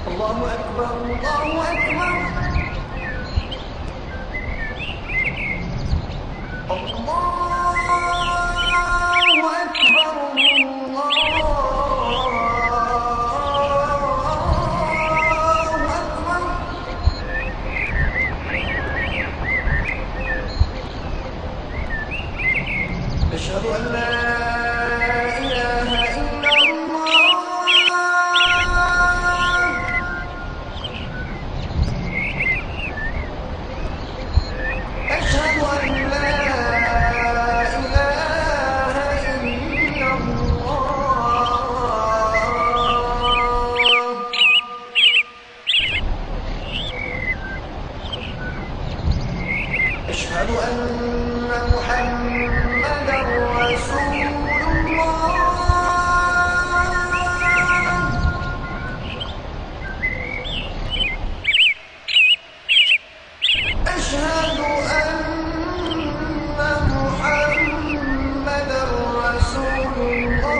الله أكبر الله أكبر أشهد أن لا إله إلا الله أشهد أن لا إله إلا الله أشهد أن محمدا رسول الله أشهد أن محمدا رسول الله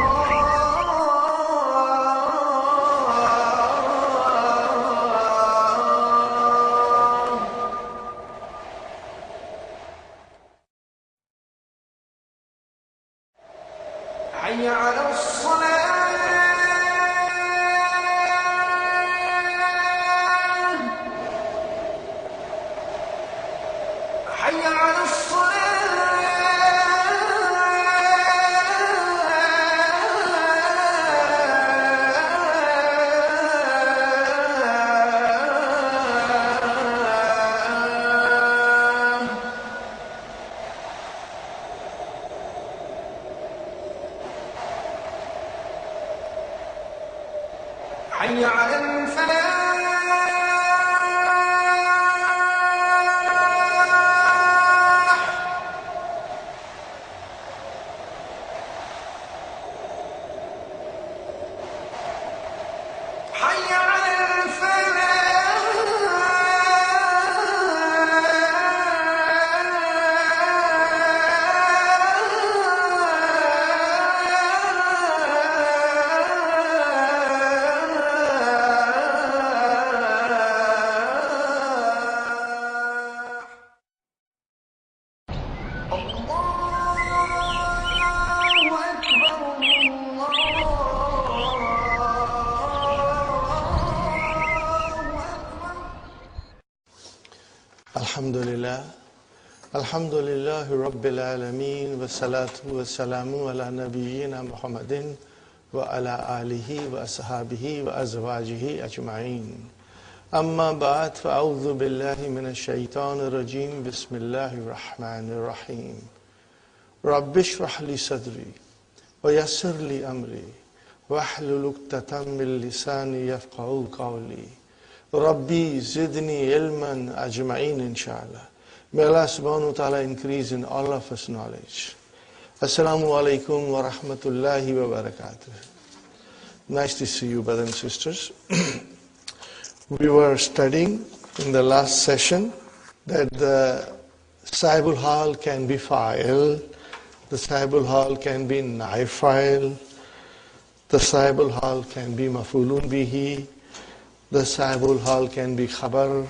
حي على الصلاة حي على حي على الفلاح حي على الحمد لله رب العالمين والصلاة والسلام على نبينا محمد وعلى آله وأصحابه وأزواجه أجمعين أما بعد فأعوذ بالله من الشيطان الرجيم بسم الله الرحمن الرحيم رب اشرح لي صدري ويسر لي أمري واحلل عقدة من لساني يفقهوا قولي ربي زدني علما أجمعين إن شاء الله. May Allah subhanahu wa ta'ala increase in all of us knowledge. Assalamu alaikum wa rahmatullahi wa barakatuh. Nice to see you, brothers and sisters. We were studying in the last session that the Sahibul Hal can be fa'il, the Sahibul Hal can be naib fa'il, the Sahibul Hal can be maf'ulun bihi, the Sahibul Hal can be khabar,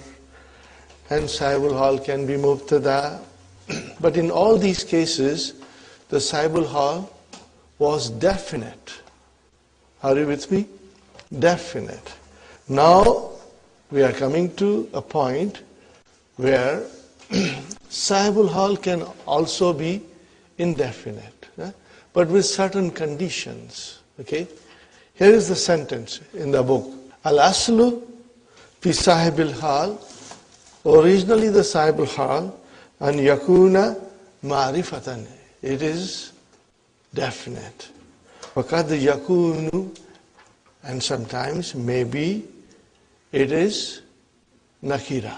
and Sahibul Hal can be mubtada. But in all these cases, the Sahibul Hal was definite. Are you with me? Definite. Now, we are coming to a point where Sahibul Hal can also be indefinite, but with certain conditions. Okay? Here is the sentence in the book. Al-aslu fi Sahibil Hal. Originally the Sahibul Hal and yakuna ma'rifatan. It is definite. Waqad yakunu, and sometimes maybe it is nakira,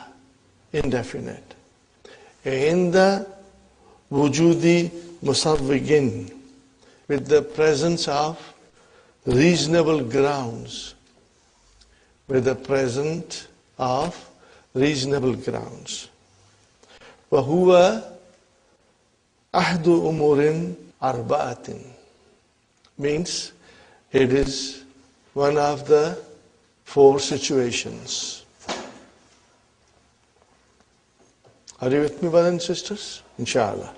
indefinite. Inda wujudi musawwigin, with the presence of reasonable grounds. With the presence of reasonable grounds. وَهُوَ أَحْدُ أُمُورٍ أَرْبَعَةٍ, means it is one of the 4 situations. Are you with me, brothers and sisters? Inshallah.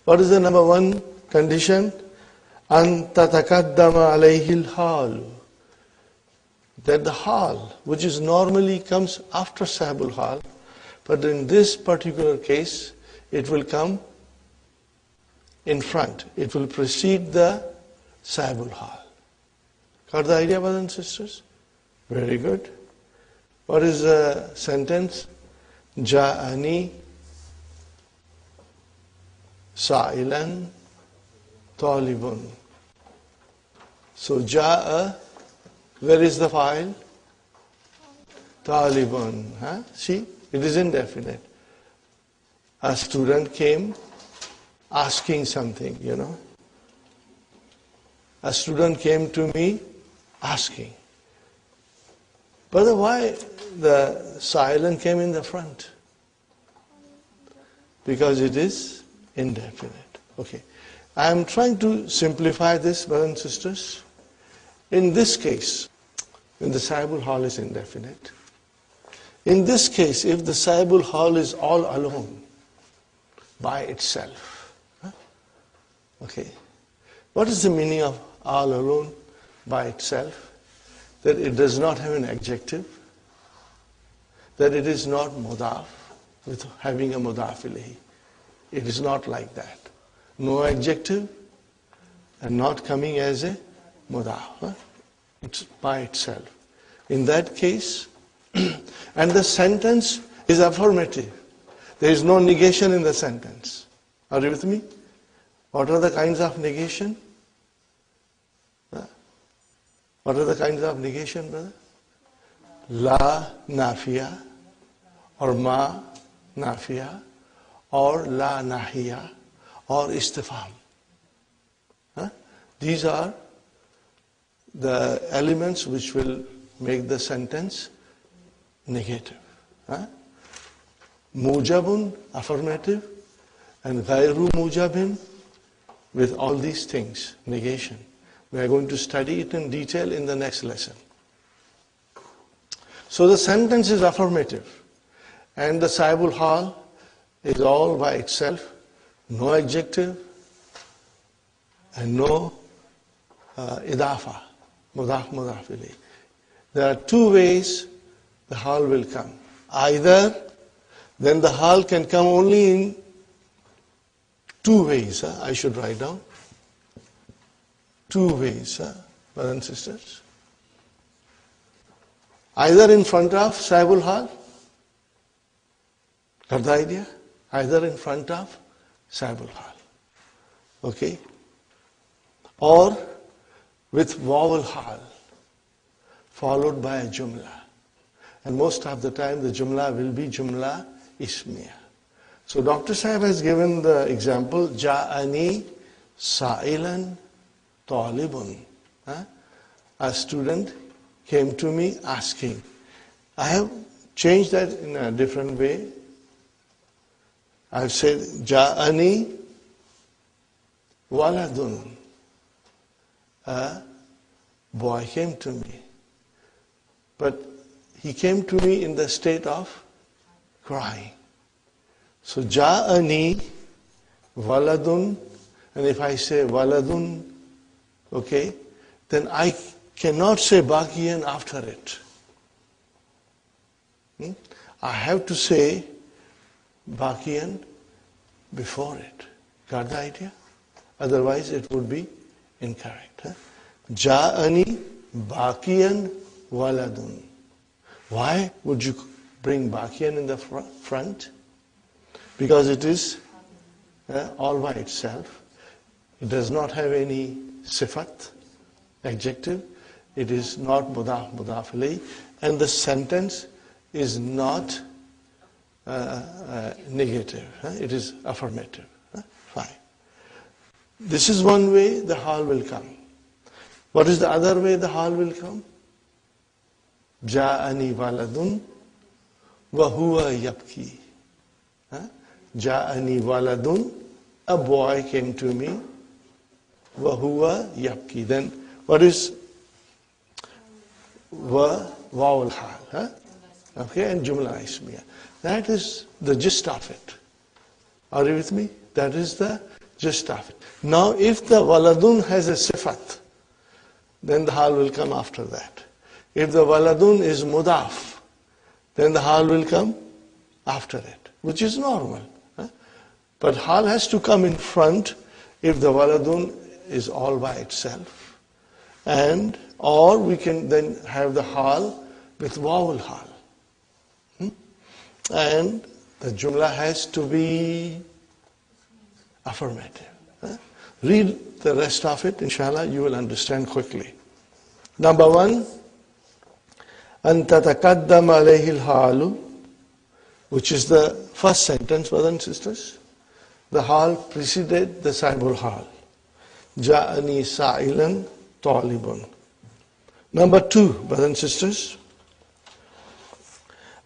What is the number 1 condition? أن تتقدم عليه الحال. That the hal, which is normally comes after sahibul hal, but in this particular case, it will come in front. It will precede the sahibul hal. Got the idea, brothers and sisters? Very good. What is the sentence? Ja'ani sa'ilan talibun. So ja'a, where is the file? Talibun. Huh? See, it is indefinite. A student came asking something, A student came to me asking. But why the silent came in the front? Because it is indefinite. Okay. I am trying to simplify this, brothers and sisters. In this case, when the sahibul hal is indefinite, in this case, if the sahibul hal is all alone, by itself, okay, what is the meaning of all alone by itself? That it does not have an adjective, that it is not mudaf, with having a mudaf ilayhi. It is not like that. No adjective and not coming as a mudaf. It's by itself. In that case, and the sentence is affirmative. There is no negation in the sentence. Are you with me? What are the kinds of negation? What are the kinds of negation, brother? La nafiya, or ma nafiya, or la nahiya, or istifham. These are the elements which will make the sentence negative. Mujabun, affirmative, and ghayru mujabin, with all these things, negation. We are going to study it in detail in the next lesson. So the sentence is affirmative, and the sahibul hal is all by itself, no adjective, and no idafa, mudaf ilayh. There are 2 ways the hal will come. Either, then the hal can come only in 2 ways. I should write down. 2 ways, brothers and sisters. Either in front of sahibul hal. Got the idea? Either in front of sahibul hal. Okay? Or with vowel hal, followed by a jumla. And most of the time the jumla will be jumla ismiya. So Dr. Sahib has given the example, Ja'ani sa'ilan talibun. A student came to me asking. I have changed that in a different way. I've said, Ja'ani waladun. A boy came to me. But he came to me in the state of crying. So, Ja'ani waladun, and if I say waladun, okay, then I cannot say baqiyan after it. I have to say baqiyan before it. Got the idea? Otherwise it would be incorrect. Ja'ani baqiyan waladun. Why would you bring baqiyan in the front? Because it is all by itself. It does not have any sifat, adjective. It is not mudaf ilayh, and the sentence is not negative. It is affirmative. Fine. This is one way the hal will come. What is the other way the hal will come? Ja'ani waladun wa huwa yabki. Ja'ani waladun, a boy came to me, wa huwa yabki. Then what is wa Waw al-hal. Huh? Okay, and Jumla Ismiya. That is the gist of it. Are you with me? That is the gist of it. Now, if the waladun has a sifat, then the hal will come after that. If the waladun is mudaf, then the hal will come after it, which is normal. Huh? But hal has to come in front if the waladun is all by itself. And, or we can then have the hal with waw al-hal. And the jumla has to be affirmative. Read the rest of it, inshallah, you will understand quickly. Number one, أن تتقدم عليه الحال, which is the first sentence, brothers and sisters. The hal preceded the sahibul hal. جاءني سائلا طالب. Number two, brothers and sisters,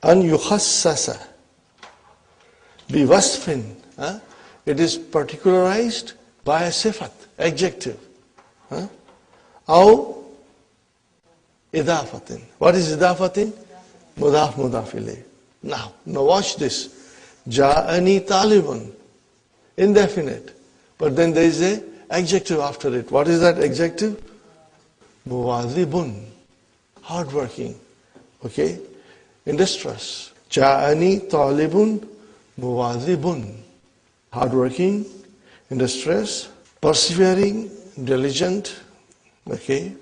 أن يخصص بوصف. It is particularized by a sifat, adjective. أو إضافة. What is إضافة? مضاف مضاف إليه. Now watch this. جاءني طالب. Indefinite. But then there is a adjective after it. What is that adjective? مواظب. Hardworking. Okay? Industrious. جاءني طالب مواظب. Hardworking, industrious, persevering, diligent. Okay?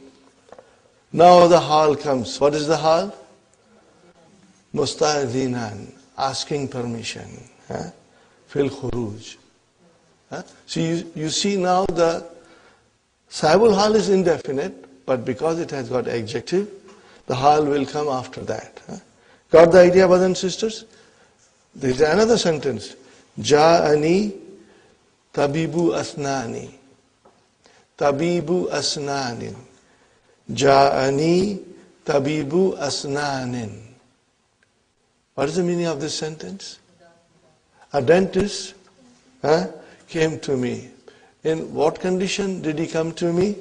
Now the hal comes. What is the hal? Musta'adhinan, asking permission. Fil khuruj. So you see now the sahibul hal is indefinite, but because it has got adjective, the hal will come after that. Got the idea, brothers and sisters? There is another sentence. Ja'ani tabibu asnani. Tabibu asnanin. Ja'ani tabibu asnanin. What is the meaning of this sentence? A dentist came to me. In what condition did he come to me?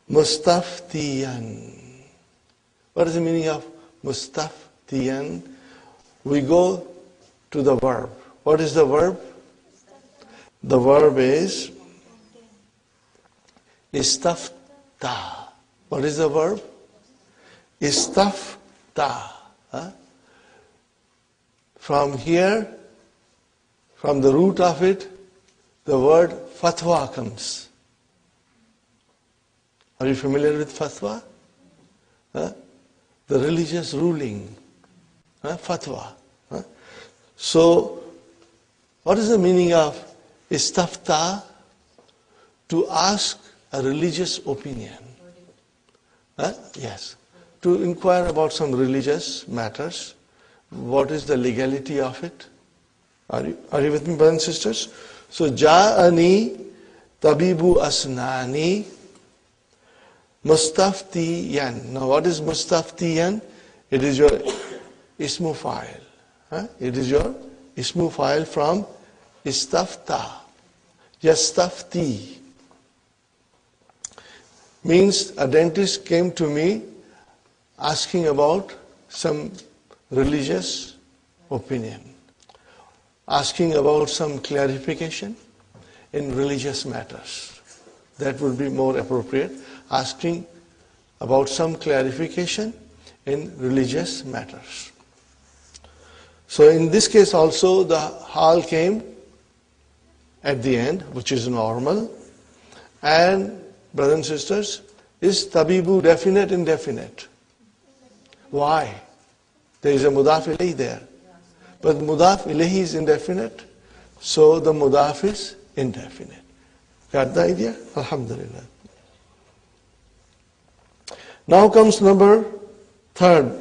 Mustaftiyan. What is the meaning of mustaftiyan? We go to the verb. What is the verb? The verb is istafta. What is the verb? Istafta. From here, from the root of it, the word fatwa comes. Are you familiar with fatwa? The religious ruling. Fatwa. So, what is the meaning of istafta? To ask a religious opinion. Yes. To inquire about some religious matters. What is the legality of it? Are you with me, brothers and sisters? So, ja'ani tabibu asnani mustaftiyan. Now, what is mustaftiyan? It is your ismu fa'il. It is your ismu fa'il from istafta. Yastafti. Means a dentist came to me asking about some religious opinion. Asking about some clarification in religious matters. That would be more appropriate. Asking about some clarification in religious matters. So in this case also the hal came at the end, which is normal. And brothers and sisters, is tabibu definite, indefinite? Why? There is a mudaf ilayhi there. But mudaf ilayhi is indefinite, so the mudaf is indefinite. Got the idea? Alhamdulillah. Now comes number third.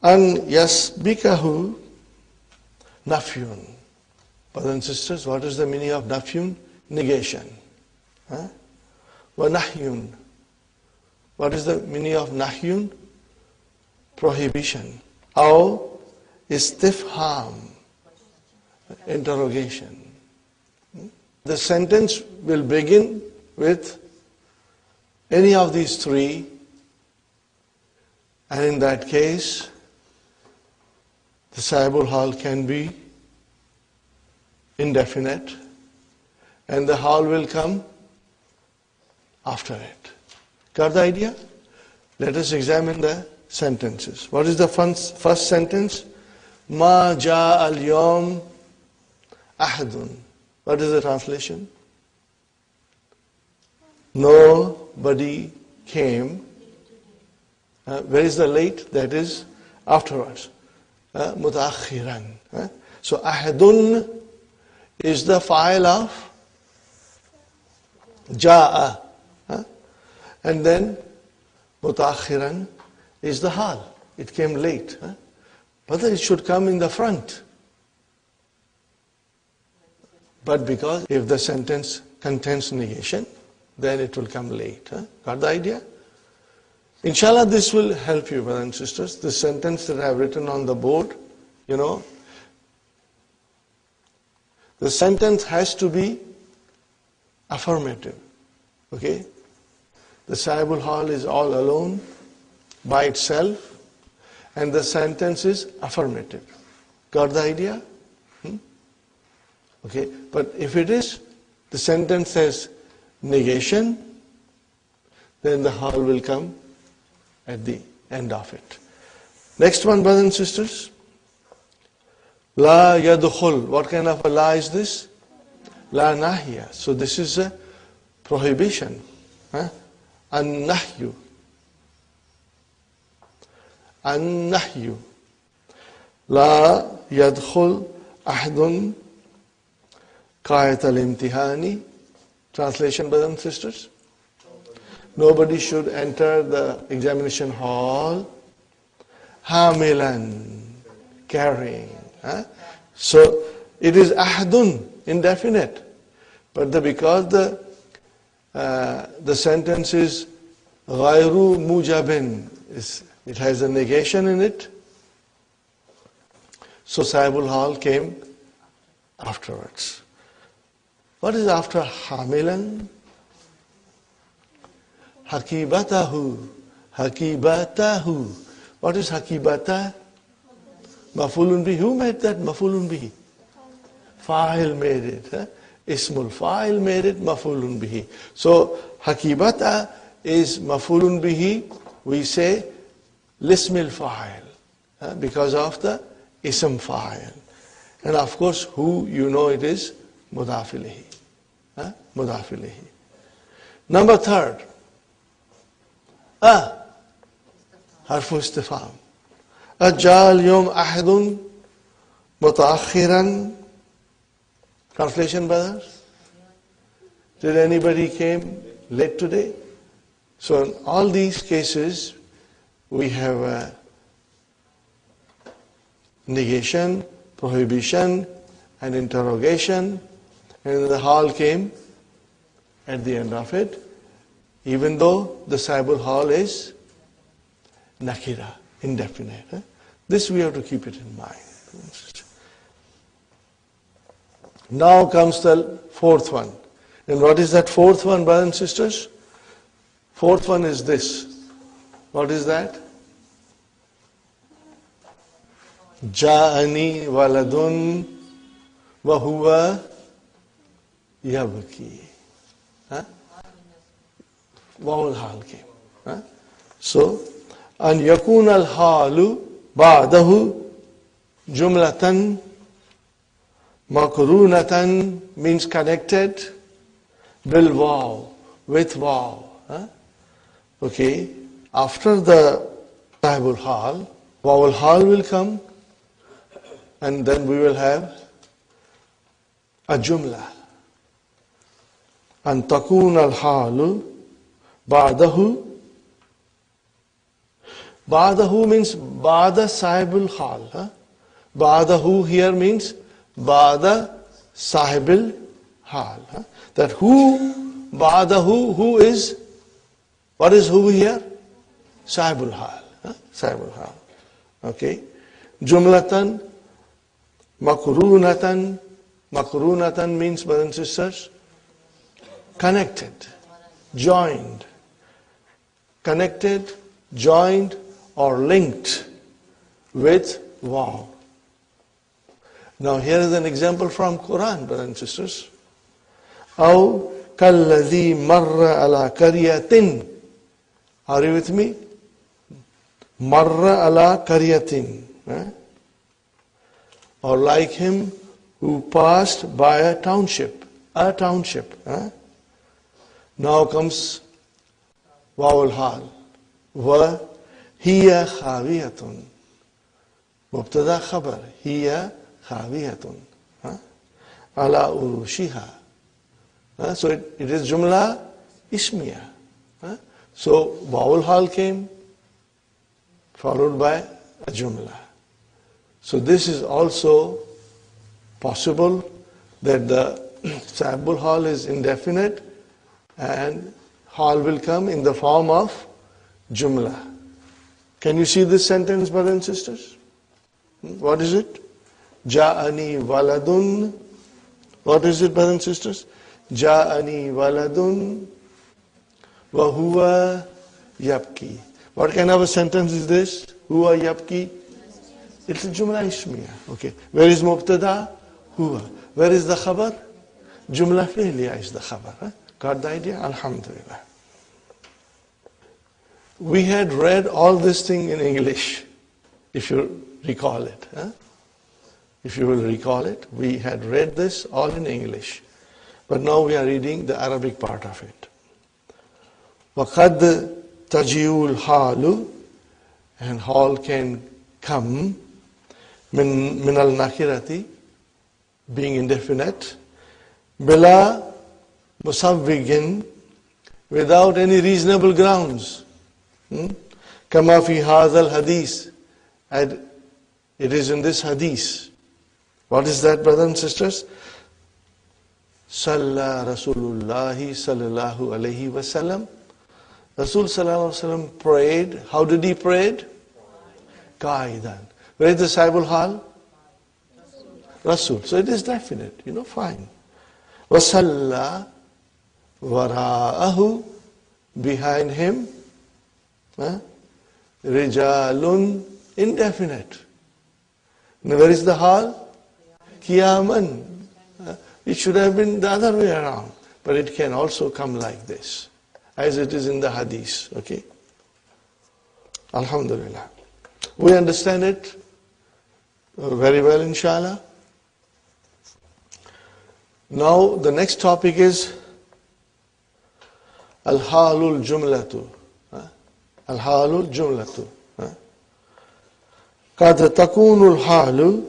An yasbikahu nafyun. Brothers and sisters, what is the meaning of nafyun? Negation. Wa nahyun. What is the meaning of nahyun? Prohibition. Aw istifham. Interrogation. The sentence will begin with any of these three, and in that case, the sahibul hal can be indefinite, and the hal will come after it. Got the idea? Let us examine the sentences. What is the first sentence? Ma ja al yom ahadun. What is the translation? Nobody came. Where is the late? That is afterwards. Mutaakhiran. So ahadun is the file of ja'a. And then mutaakhiran is the hal. It came late. But it should come in the front. But because if the sentence contains negation, then it will come late. Got the idea? Inshallah, this will help you, brothers and sisters. The sentence that I have written on the board, the sentence has to be affirmative. Okay? The sahibul hal is all alone, by itself, and the sentence is affirmative. Got the idea? Okay, but if it is, the sentence says negation, then the hal will come at the end of it. Next one, brothers and sisters. La yadkhul. What kind of a la is this? La nahiya. So this is a prohibition. An-nahyu. An-nahyu. La yadkhul ahadun qa'at al-imtihani. Translation, brothers and sisters. Nobody should enter the examination hall hamilan, carrying. So it is ahadun, indefinite. But because the sentence is ghayru mujabin, it has a negation in it. So sahibul hal came afterwards. What is after hamilan? Hakibatahu. Hakibatahu. What is hakibata? Mafulun bihi. Who made that mafulun bihi? Fa'il made it. Ismul fa'il made it mafulun bihi. So hakibata is mafulun bihi. We say lismil fa'il because of the ism fa'il. And of course, who it is mudaf ilayhi. Mudaf ilayhi. Number third. Harfu istifham. Ajal yom ahadun mutaakhiran. Translation, brothers? Did anybody came late today? So in all these cases, we have negation, prohibition, and interrogation, and the hal came at the end of it, even though the sahibul hal is nakira, indefinite. This we have to keep it in mind. Now comes the fourth one. And what is that fourth one, brothers and sisters? Fourth one is this. What is that? Ja'ani waladun wa huwa yabki. Wawul hal came. So, an yakun al halu ba'dahu jumlatan makrunatan means connected bil waw, with waw. Okay, after the sahibul hal, wawul hal will come, and then we will have a jumla. An takun al halu ba'dahu. Ba'dahu means ba'da sahibul hal. Ba'dahu here means ba'da sahibul hal. That who, ba'dahu, who is, what is who here? Sahibul hal. Sahibul hal. Okay. Jumlatan, makrunatan. Makrunatan means, brothers and sisters, connected, joined. connected, joined, or linked with waw. Now here is an example from Quran, brothers and sisters. أو كالذي مر على قرية. Are you with me? مر على قرية. Or like him who passed by a township. A township. Now comes واو الحال. وهي خاوية. مبتدا خبر. هي خاوية على عروشها. So it is jumla ismiya. So vowel hal came followed by a jumla. So this is also possible that the sabul hal is indefinite and hal will come in the form of jumla. Can you see this sentence, brothers and sisters? What is it? Ja'ani waladun. What is it, brothers and sisters? Ja'ani waladun wa huwa yabki. What kind of a sentence is this? Huwa yabki? It's a jumla ismiya. Okay. Where is mubtada? Huwa. Where is the khabar? Jumla fi'liya is the khabar. Got the idea? Alhamdulillah. We had read all this thing in English, if you recall it. If you will recall it, we had read this all in English. But now we are reading the Arabic part of it. وَقَدْ تَجِيُّ الْحَالُ. And hal can come min al-nakirati, being indefinite, bila musawwigin, without any reasonable grounds. Kama fi hadha al-hadith. And it is in this hadith. What is that, brothers and sisters? Salla Rasulullahi sallallahu alayhi wa sallam. Rasul sallallahu alayhi wa sallam prayed. How did he pray? Qaidan. Where is the saibul hal? Rasul. So it is definite, fine. Wasalla wara'ahu, behind him. Rijalun, indefinite. Now where is the hal? Qiyaman. It should have been the other way around. But it can also come like this, as it is in the hadith. Okay? Alhamdulillah. We understand it very well, inshallah. Now the next topic is Al-Halul Jumlatu. Al-Halul Jumlatu. Qad takunul halu.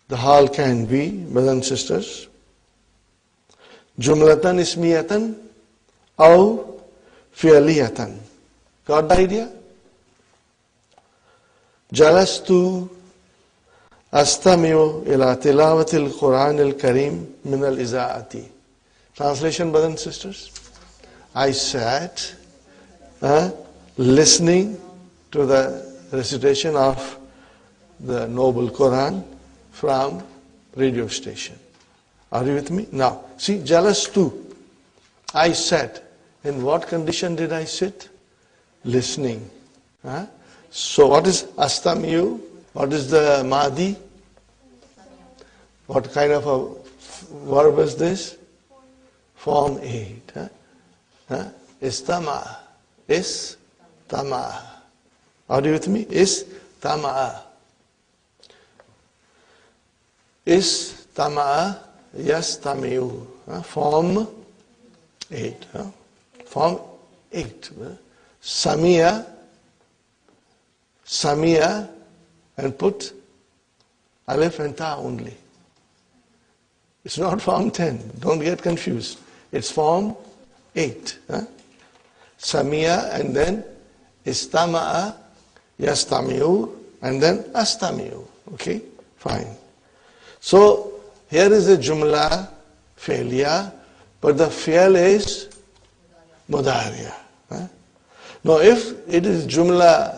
The hal can be, brothers and sisters, jumlatan ismiyatan aw fi'liyatan. Got the idea? Jalastu astami'u ila tilawati al-Qur'an al-Karim min al-iza'ati. Translation, brothers and sisters. I sat listening to the recitation of the noble Quran from radio station. Are you with me? Now, see, jalastu. I sat. In what condition did I sit? Listening. So what is astamiu? What is the madi? What kind of a verb is this? Form 8. Istama. Istama. Are you with me? Istama. Istama'a yastami'u. Form 8. Form 8. Samia, and put alif and ta only. It's not form 10. Don't get confused. It's form 8. Samia, and then istama'a yastami'u, and then astami'u. Okay? Fine. So, here is a jumla fi'liya, but the fi'l is mudariya. Now, if it is jumla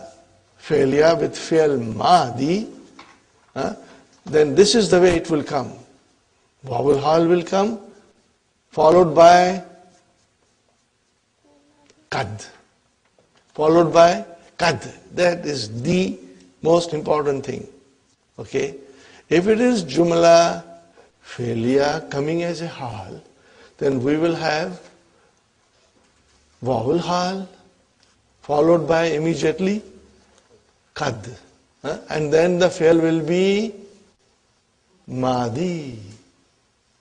fi'liya with fi'l madi, then this is the way it will come. Wawul hal will come, followed by qad. Followed by qad. That is the most important thing. Okay? If it is jumla failure coming as a hal, then we will have vowel hal followed by immediately qad. And then the fi'l will be madi.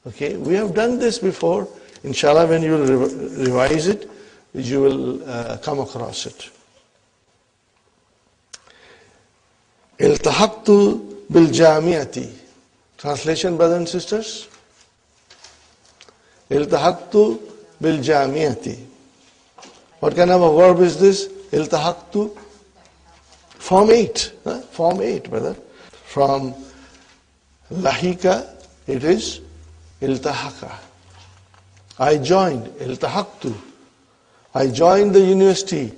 Okay, we have done this before. Inshallah, when you revise it, you will come across it. Iltahaqtu bil jamiati. Translation, brothers and sisters. Iltahaqtu bil jamiati. What kind of a verb is this? Iltahaqtu. Form 8. Form 8, brother. From lahika, it is iltahaqa. I joined. Iltahaqtu. I joined the university.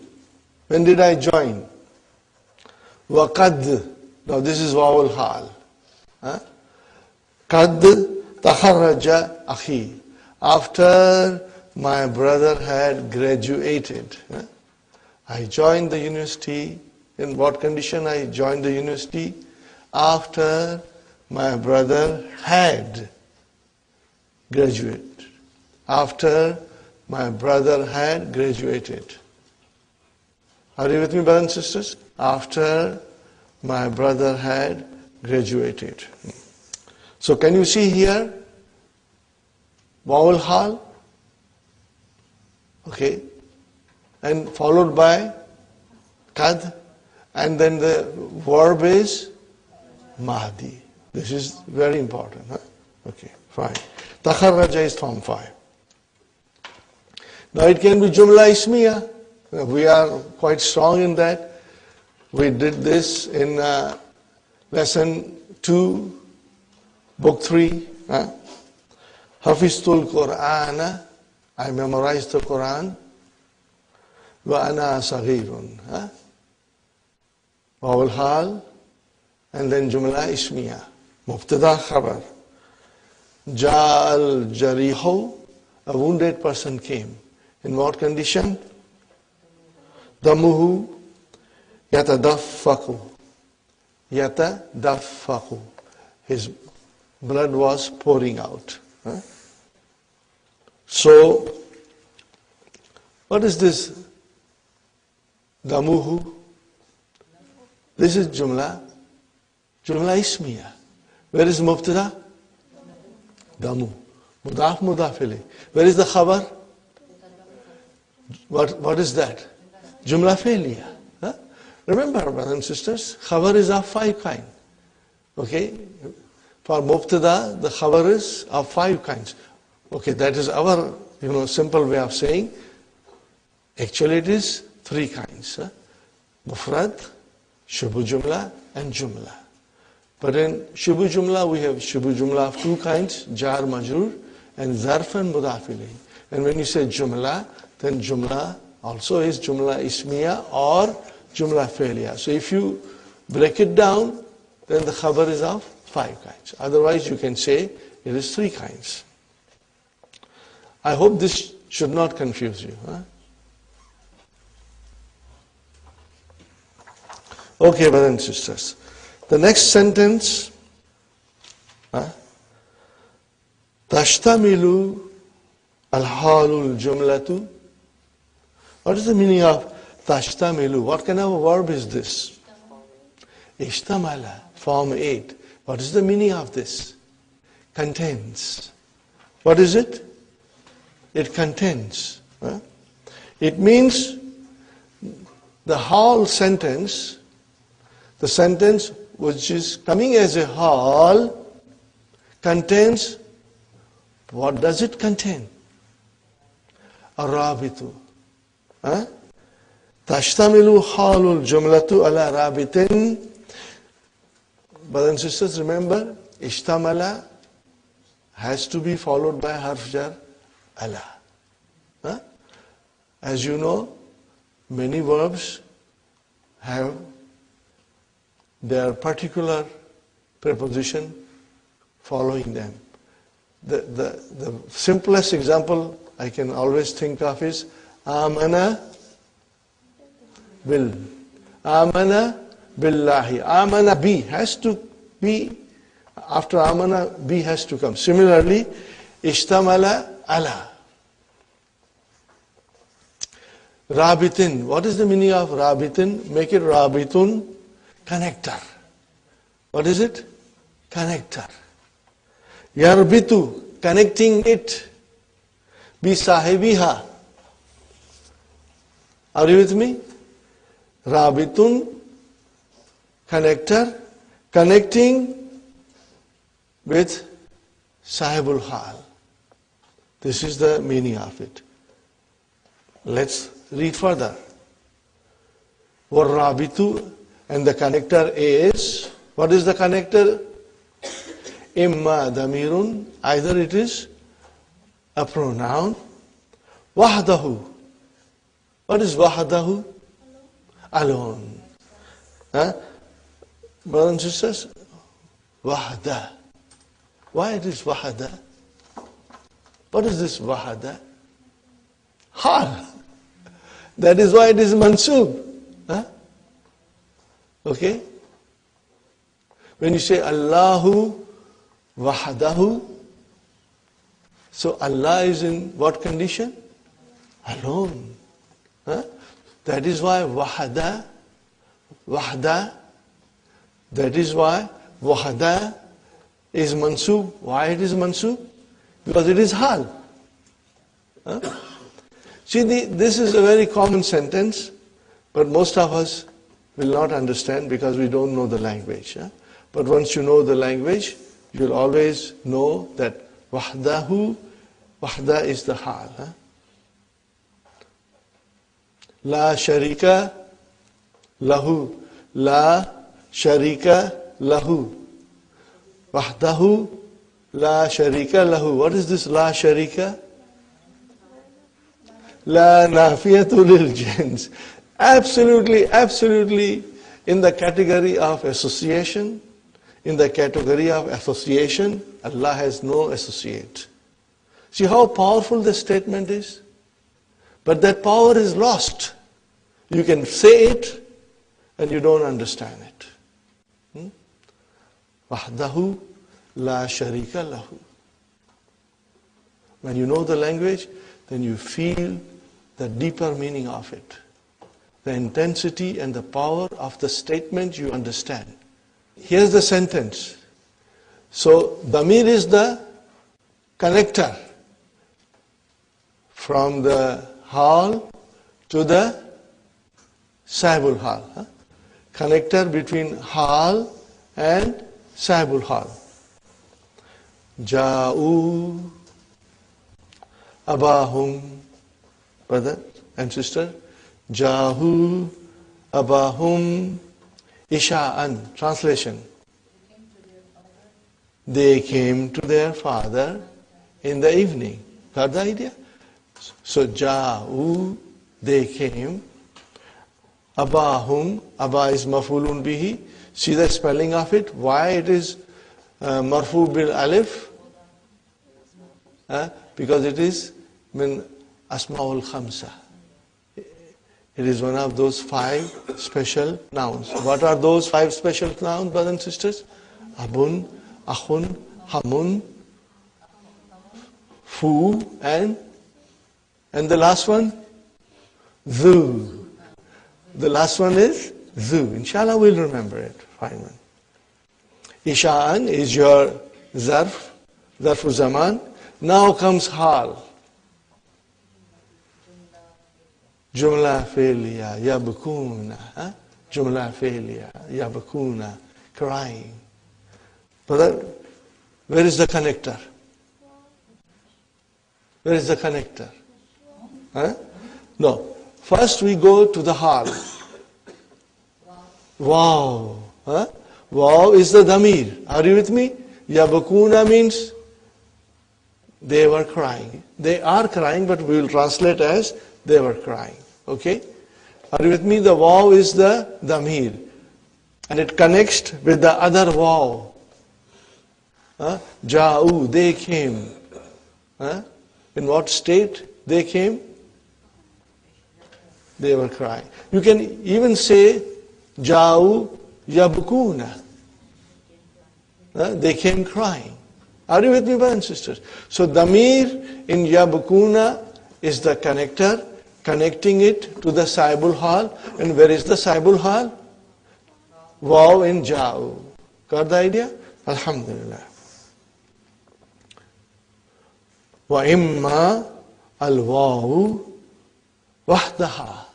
When did I join? Waqad. Now this is vowel hal. Qad takharraja akhi. After my brother had graduated. I joined the university. In what condition I joined the university? After my brother had graduated. After my brother had graduated. Are you with me, brothers and sisters? After my brother had graduated. So can you see here? Vowel hal. Okay. And followed by qad. And then the verb is mahdi. This is very important. Okay, fine. Takharraja is form 5. Now it can be jumla ismiya. We are quite strong in that. We did this in lesson 2, book 3. Hafiztul Qur'ana. I memorized the Quran. Wa ana saghirun. Vowel hal, and then jumla ismiya. Mubtada khabar. Ja'al jarihu, a wounded person came. In what condition? Damuhu yatadaffaku. Yatadaffaku. His blood was pouring out. So, what is this? Damuhu. This is jumla ismiya. Where is mubtada? Damu. Mudaf mudaf ilayh. Where is the khabar? What is that? Jumla failure. Remember, brothers and sisters, khabar is of 5 kinds. Okay? For mubtada, the khabar is of 5 kinds. Okay, that is our simple way of saying. Actually, it is 3 kinds. Mufrad, Shubu Jumla and Jumla. But in Shubu Jumla, we have Shubu Jumla of 2 kinds, Jar Majrur and Zarf and Mudaf ilayh. And when you say Jumla, then Jumla also is Jumla Ismiya or Jumla Failure. So if you break it down, then the khabar is of 5 kinds. Otherwise, you can say it is 3 kinds. I hope this should not confuse you. Okay, brothers and sisters. The next sentence, Tashtamilu al-halul jumlatu. What is the meaning of tashtamilu? What kind of a verb is this? Ishtamala, form 8. What is the meaning of this? Contains. What is it? It contains. It means the whole sentence, the sentence which is coming as a whole, contains, what does it contain? Arabitu. Tashtamilu halul jumlatu ala rabitin. Brothers and sisters, remember, ishtamala has to be followed by harf jar ala. As you know, many verbs have their particular preposition following them. The simplest example I can always think of is amana will. Amana billahi. Amana bi has to be, after amana bi has to come. Similarly, ishtamala ala. Rabitin. What is the meaning of rabitin? Make it rabitun, connector. What is it? Connector. Yarbitu, connecting it. Bisahibiha. Are you with me? Rabitun, connector, connecting with sahibul hal. This is the meaning of it. Let's read further. Warrabitu, and the connector is, what is the connector? Imma damirun, either it is a pronoun. Wahdahu. What is wahdahu? Alone. Brothers and sisters, wahda. Why it is wahda? What is this wahda? Hal. That is why it is mansub. Okay? When you say Allahu wahdahu, so Allah is in what condition? Alone. That is why wahda, that is why wahda is mansub. Why it is mansub? Because it is hal. See, this is a very common sentence, but most of us will not understand because we don't know the language. But once you know the language, you'll always know that wahda is the hal. La sharika lahu. La sharika lahu. Wahdahu la sharika lahu. What is this la sharika? La nafiyatu lil jins. Absolutely in the category of association. In the category of association, Allah has no associate. See how powerful the statement is? But that power is lost. You can say it and you don't understand it. Wahdahu la sharika lahu. When you know the language, then you feel the deeper meaning of it. The intensity and the power of the statement you understand. Here's the sentence. So, damir is the connector from the hal to the sahibul hal. Connector between hal and sahibul hal. Ja'u abahum, brother and sister. Ja'u abahum isha'an. Translation. They came to their father in the evening. Got the idea? So ja'u, they came. Abahum, Abba is mafulun bihi. See the spelling of it? Why it is marfu bil alif? Because it is min asma'ul khamsa. It is one of those 5 special nouns. What are those 5 special nouns, brothers and sisters? Abun, akhun, hamun, fu, and the last one? Zu. The last one is zu. Inshallah we'll remember it. Fine one. Isha'an is your zarfu zaman. Now comes hal. Jumla failure, yabkuna. Jumla failure, yabkuna. Crying. Brother, where is the connector? Where is the connector? No. First we go to the hal. Wow. Wow is the damir. Are you with me? Yabkuna means they were crying. They are crying, but we will translate as they were crying. Okay? Are you with me? The wow is the damir. And it connects with the other wow. Ja'u, they came. In what state they came? They were crying. You can even say, Jau yabkuna. They came crying. Are you with me, brothers and sisters? So damir in yabkuna is the connector, connecting it to the saibul hal. And where is the saibul hal? Waw in jau. Got the idea? Alhamdulillah. Wa imma al-waw wahdaha.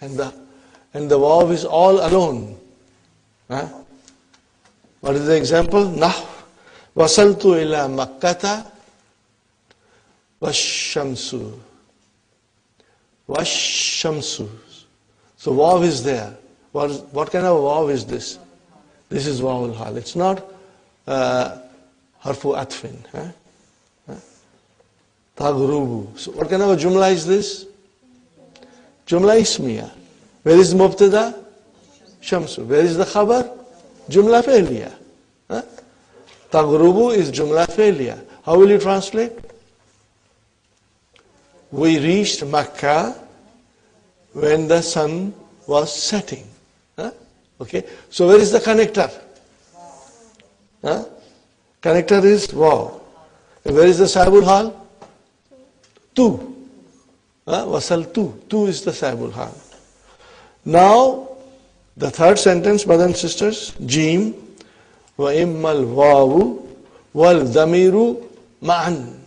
And the waw is all alone. What is the example? Nah. Wasaltu ila Makkata washamsu. Washamsu. So waw is there. What kind of waw is this? This is waw al-hal. It's not harfu atfin. Taghrubu. So what kind of a jumla is this? Jumla ismiya. Where is mubtada? Shamsu. Where is the khabar? Jumla fi'liya. Taghrubu is jumla fi'liya. How will you translate? We reached Makkah when the sun was setting. Okay. So where is the connector? Connector is waw. Where is the saibul hal? Tu. Wasal tu. Tu is the saibul hal. Now, the third sentence, brothers and sisters, Jim, wa immal wawu wal damiru ma'an.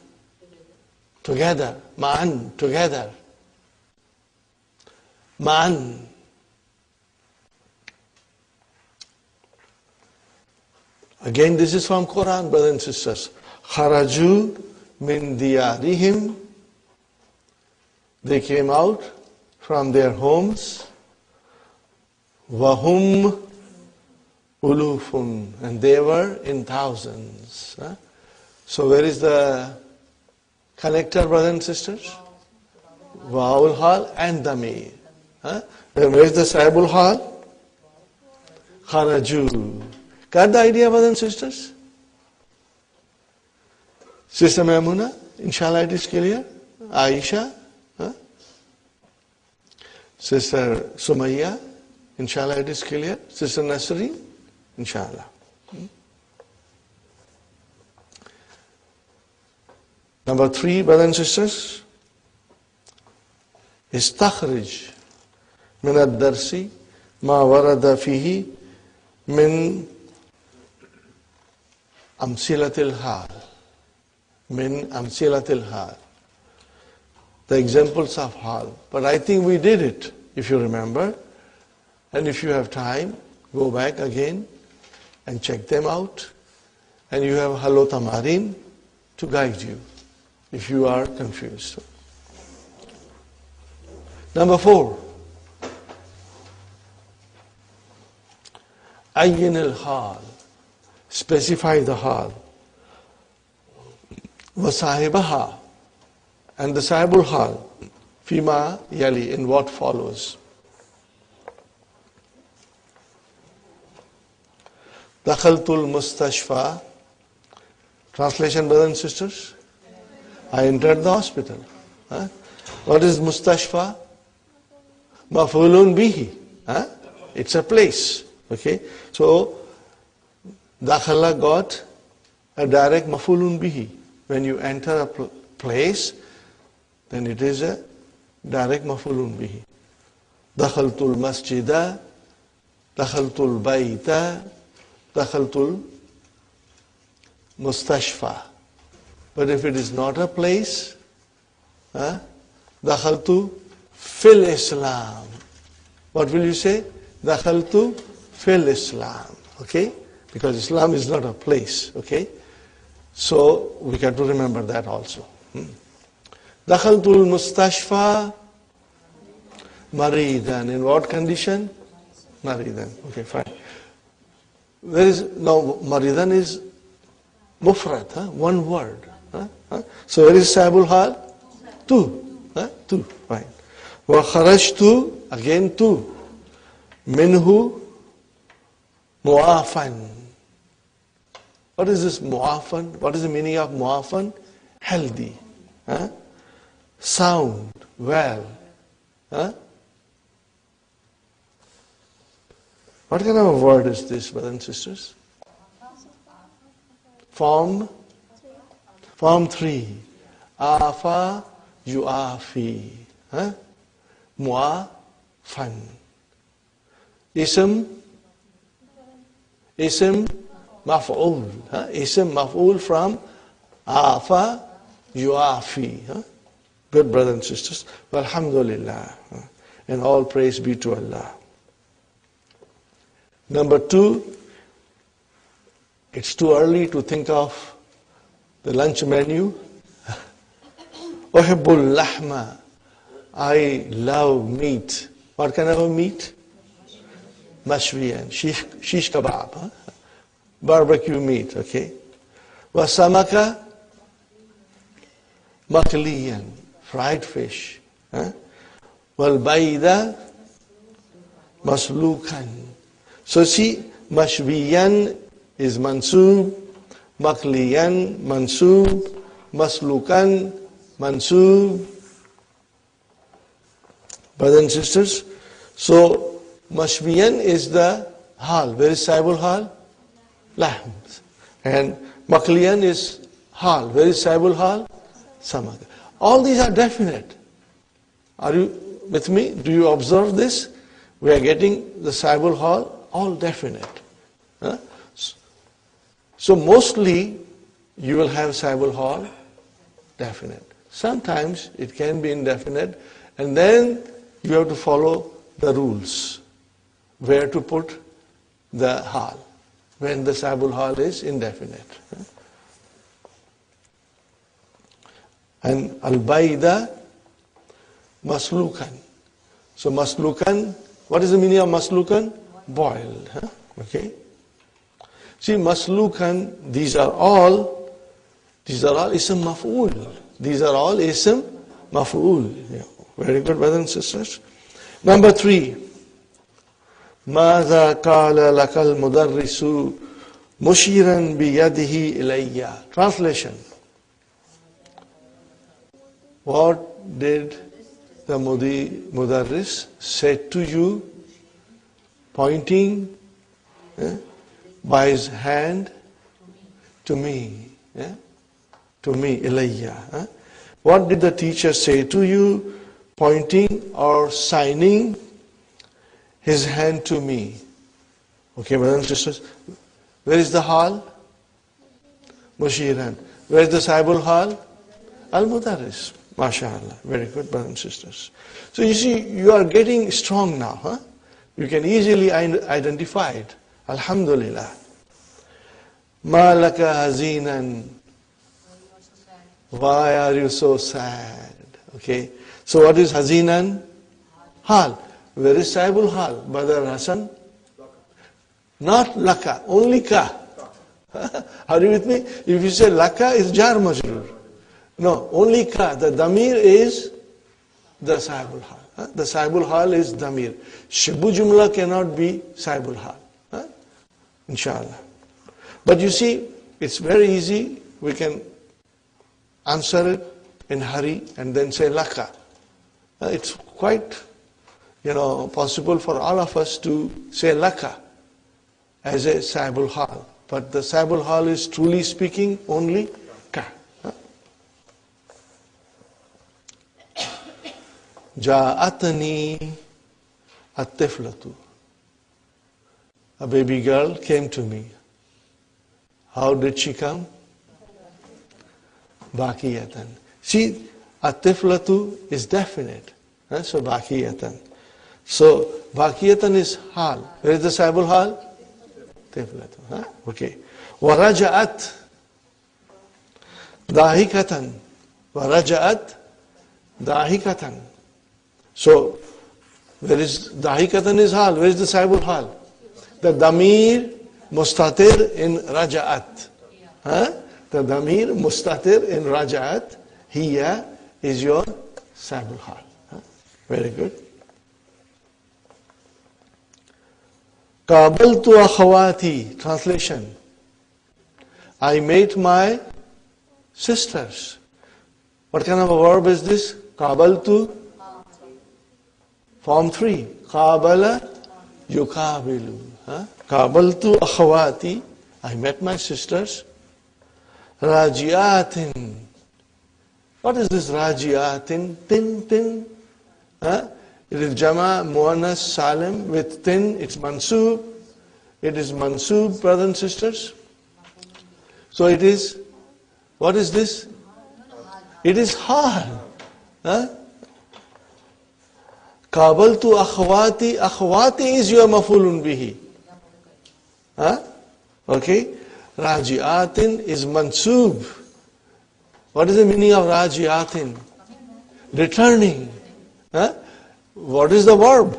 Together, ma'an, together. Ma'an. Again, this is from Qur'an, brothers and sisters. Kharaju min diyarihim. They came out from their homes. Wahum ulufun. And they were in thousands. So where is the connector, brothers and sisters? Wa'ul hal and damir. Then where is the saibul hal? Kharaju. Got the idea, brothers and sisters? Sister Maimuna, inshallah it is clear. Aisha, Sister Sumayya, inshallah it is clear. Sister Nasri, inshallah. Number 3, brothers and sisters, istakhrij min ad-darsi ma warada fihi min amsilatil hal. Min amsilatil hal. The examples of hal. But I think we did it, if you remember. And if you have time, go back again and check them out. And you have Halo Tamarin to guide you if you are confused. Number 4. Ayyin al-hal. Specify the hal. Wasahibaha. And the sahibul hal. Fima yali, in what follows. Dakhaltul mustashfa. Translation, brothers and sisters. I entered the hospital. What is mustashfa? Maf'ulun bihi. It's a place. Okay. So, dakhala got a direct maf'ulun bihi. When you enter a place, then it is a direct maf'ulun bihi. Dakhaltul masjida, dakhaltul bayta, dakhaltul mustashfa. But if it is not a place, dakhaltu fil Islam. What will you say? Dakhaltu fil Islam. Okay? Because Islam is not a place. Okay? So we have to remember that also. Dakhaltul mustashfa maridan. In what condition? Maridan. Okay, fine. There is now maridan is mufrad, one word. So where is saibul hal? Tu. Tu. Fine. Wa kharajtu, again tu. Minhu mu'afan. What is this mu'afan? What is the meaning of mu'afan? Healthy. Sound. Well. What kind of a word is this, brothers and sisters? Form 3. Afa yuafi. Muafan. Ism maf'ul. Ism maf'ul from afa yuafi. Good brothers and sisters. Alhamdulillah. And all praise be to Allah. Number 2, it's too early to think of the lunch menu. Uhibbul lahma. I love meat. What kind of a meat? Mashwiyan. Shish kebab. Barbecue meat, okay. Wasamaka makliyan. Fried fish. Wal baida maslukan. So see, mashwiyan is mansoob, makliyan mansoob, maslukan mansoob. Brothers and sisters, so mashwiyan is the hal. Where is sahibul hal? Lahm. And makliyan is hal. Where is sahibul hal? Samaka. All these are definite. Are you with me? Do you observe this? We are getting the sahibul hal all definite. So mostly you will have sahibul hal definite. Sometimes it can be indefinite, and then you have to follow the rules where to put the hal when the sahibul hal is indefinite. And al-baida maslukan. So maslukan, what is the meaning of maslukan? Boiled. Okay. See, maslukan, these are all ism maf'ul. These are all ism maf'ul. Yeah. Very good, brothers and sisters. Number 3. ماذا قال لك المدرس مشيرا بيده إلي. Translation. What did the mudarris say to you, pointing by his hand to me? To me, ilayya. What did the teacher say to you, pointing or signing his hand to me? Okay, brothers and sisters. Where is the hal? Mushiran. Where is the sahibul hal? Al-mudarris. MashaAllah. Very good, brothers and sisters. So you see, you are getting strong now. You can easily identify it. Alhamdulillah. Ma laka hazinan. Why are you so sad? Okay. So what is hazinan? Hal. Where is sahibul hal? Brother Hassan? Not laka, only ka. Are you with me? If you say laka, it's jar majroor. No, only ka. The damir is the sahibul hal. The sahibul hal is damir. Shibu jumla cannot be sahibul hal. Inshallah. But you see, it's very easy. We can answer it in hurry and then say laka. It's quite, possible for all of us to say laka as a sahibul hal. But the sahibul hal is truly speaking only ka. Ja'atani at-tiflatu. A baby girl came to me. How did she come? Baqiyatan. See, at-tiflatu is definite. So baqiyatan. So baqiyatan is hal. Where is the sahibul hal? Tiflatu. Okay. Wa raja'at dahikatan. Wa raja'at dahikatan. So, where is dahikatan is hal? Where is the sahibul hal? The damir mustatir in raja'at. The damir mustatir in raja'at. Hiya is your sahibul hal. Very good. Qabaltu akhawati. Translation. I met my sisters. What kind of a verb is this? Qabaltu. Form 3. Qabala yukabilu. Qabaltu akhawati. I met my sisters. Rajiatin. What is this rajiatin? Tin. It is jama muannas salim with tin. It's mansoob. It is mansoob, brothers and sisters. So it is, what is this? It is hal. Qabaltu akhawati. Akhawati is your mafulun bihi. Okay. Rajiatin is mansoob. What is the meaning of rajiatin? Returning. What is the verb?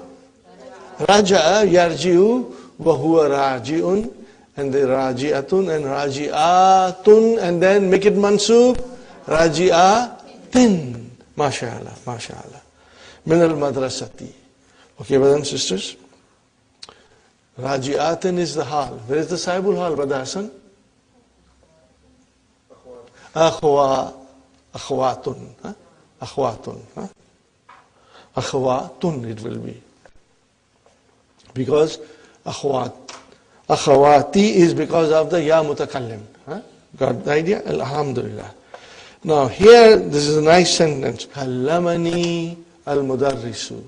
Raja'a yarji'u wa huwa raji'un, and the raji'atun and raji'atun, and then make it mansoob. Raji'atin. MashaAllah. Min al-madrasati. Okay, brothers and sisters. Raji'atin is the hal. Where is the sahibul hal, Brother Hassan? Akhwatun. Akhwatun it will be. Because akhwati is because of the ya mutakallim. Got the idea? Alhamdulillah. Now here, this is a nice sentence. Kallamani al-mudarrisu.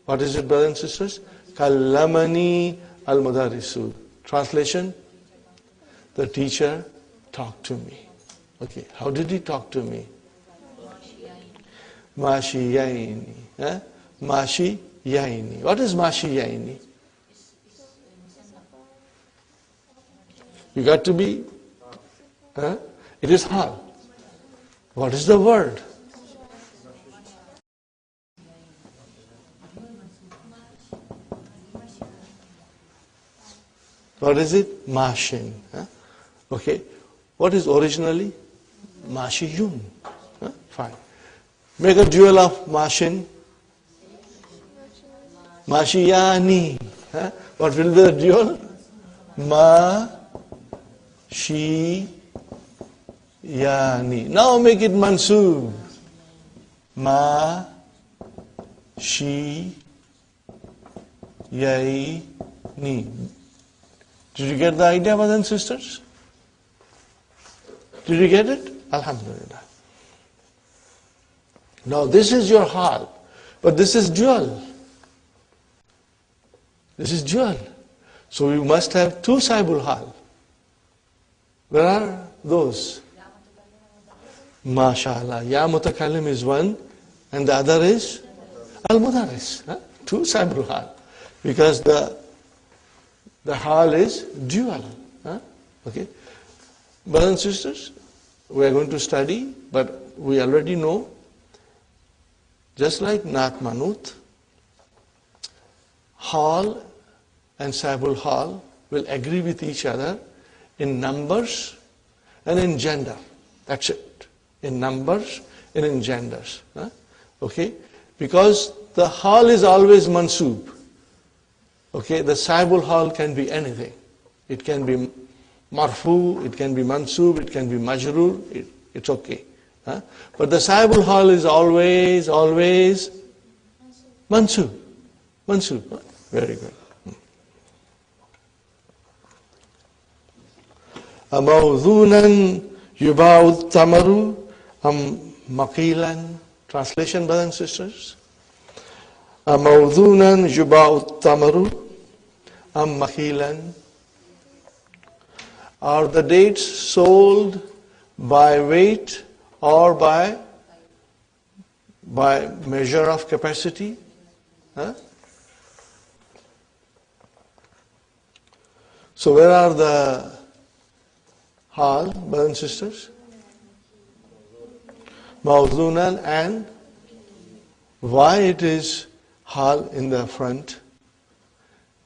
What is it, brothers and sisters? Kallamani al-mudarrisu. Translation? The teacher talked to me. Okay, how did he talk to me? Mashiyaini. Mashiyaini. What is mashiyaini? You got to be, it is hal. What is the word? What is it? Mashin. Okay. What is originally? Mashiyun. Fine. Make a dual of mashin. Mashiyani. What will be the dual? Mashiyani. Now make it mansoob. Mashiyani. Did you get the idea, brothers and sisters? Did you get it? Alhamdulillah. Now this is your hal, but this is dual. This is dual. So you must have two sahibul hal. Where are those? MashaAllah. Ya mutakallim is one, and the other is al-mudarris. Two sahibul hal. Because the hal is dual. Okay. Brothers and sisters, we are going to study, but we already know, just like Naat Manut, hal and sahibul hal will agree with each other in numbers and in gender. That's it. In numbers and in genders. Okay? Because the hal is always mansoob. Okay? The sahibul hal can be anything. It can be marfu, it can be mansoob, it can be majroor, it's okay. But the sahibul hal is always mansoob. Mansoob. Very good. Amawdhunan yuba'u tamaru am maqilan. Translation, brothers and sisters. Amawdhunan yuba'u tamaru am maqilan. Are the dates sold by weight or by measure of capacity? So where are the hal, brothers and sisters? Mawdhunan, and why it is hal in the front?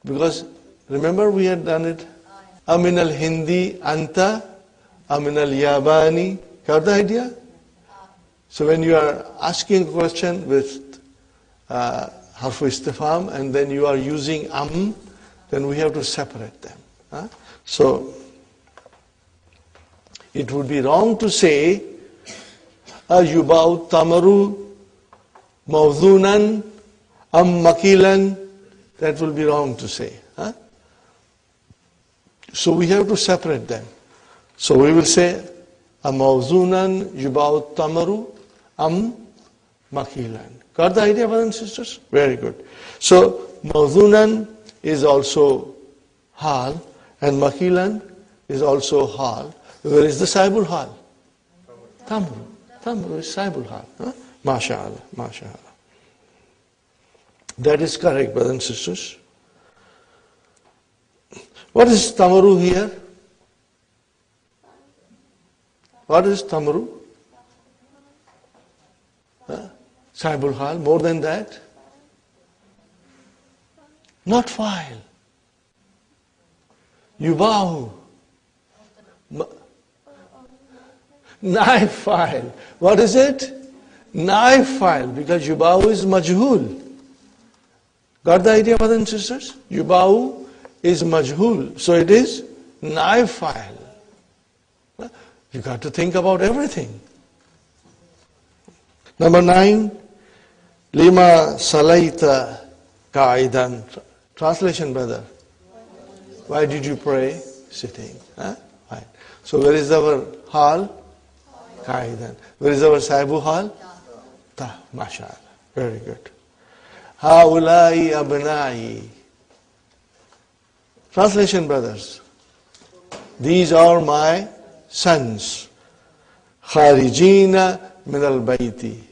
Because remember we had done it. Amin al-Hindi anta, Amin al-Yabani. Got the idea? So when you are asking a question with harf istifham and then you are using then we have to separate them. So it would be wrong to say yuba'u tamaru mawdhunan am makilan That will be wrong to say. Huh? So we have to separate them. So we will say, amawzunan yubaut tamaru am makilan. Got the idea, brothers and sisters? Very good. So mawzunan is also hal, and makilan is also hal. Where is the saibul hal? Tamru. Tamru is saibul hal. Huh? MashaAllah, MashaAllah. That is correct, brothers and sisters. What is tamaru here? What is tamaru? Saibul hal. More than that? Not fa'il. Yubahu. Naib fa'il. What is it? Naib fa'il. Because yubahu is majhul. Got the idea, brothers and sisters? Yubahu is majhul. So it is naib fa'il. You got to think about everything. Number 9. Lima salaita qa'idan. Translation, brother. Why did you pray sitting? Huh? Right. So where is our hal? Qa'idan. Where is our saibu hal? Ta. MashaAllah. Very good. Haulai abnai. Translation, brothers. These are my sons. Kharijina min al-bayti.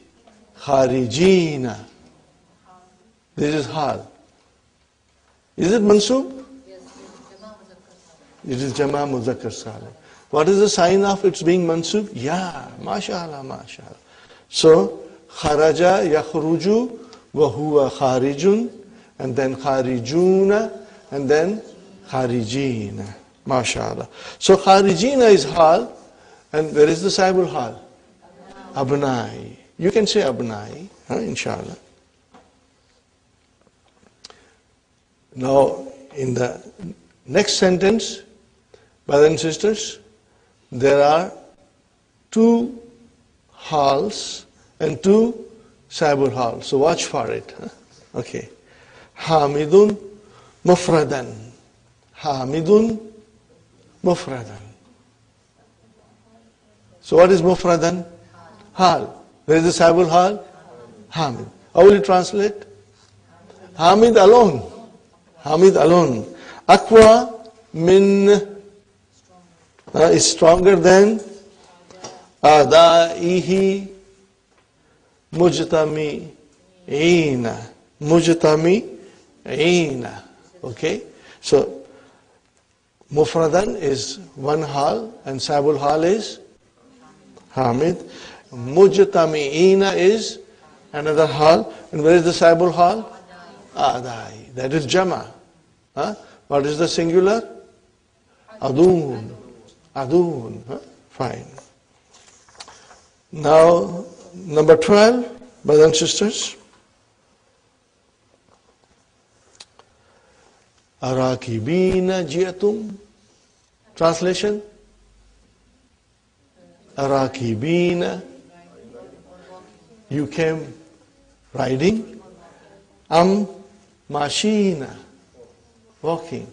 Kharijina. This is hal. Is it mansub? Yes, It is jama muzakkar salim. What is the sign of its being mansub? Yeah, mashallah, mashallah. So, kharaja yakhruju wa huwa kharijun, and then kharijuna, and then kharijina. Mashallah. So, kharijina is hal, and where is the saibul hal? Abnai. You can say abnai, inshallah. Now, in the next sentence, brothers and sisters, there are 2 hals and 2 saibul hals. So watch for it. Okay. Hamidun mufradan. Hamidun mufradan. So what is mufradan? Hal. Where is the saibul hal? Hamid. How will you translate? Hamid alone. Hamid alone. Aqwa min is stronger than adaihi mujtami'ina. Mujtami'ina. Okay? So, mufradan is 1 hal and saibul hal is Hamid. Mujtami'ina is another hal. And where is the saibul hal? Adai. That is jama. What is the singular? Adun. Adun. Fine. Now, number 12, brothers and sisters. Arakibina jiatum. Translation? Arakibina. You came riding. Mashina. Walking.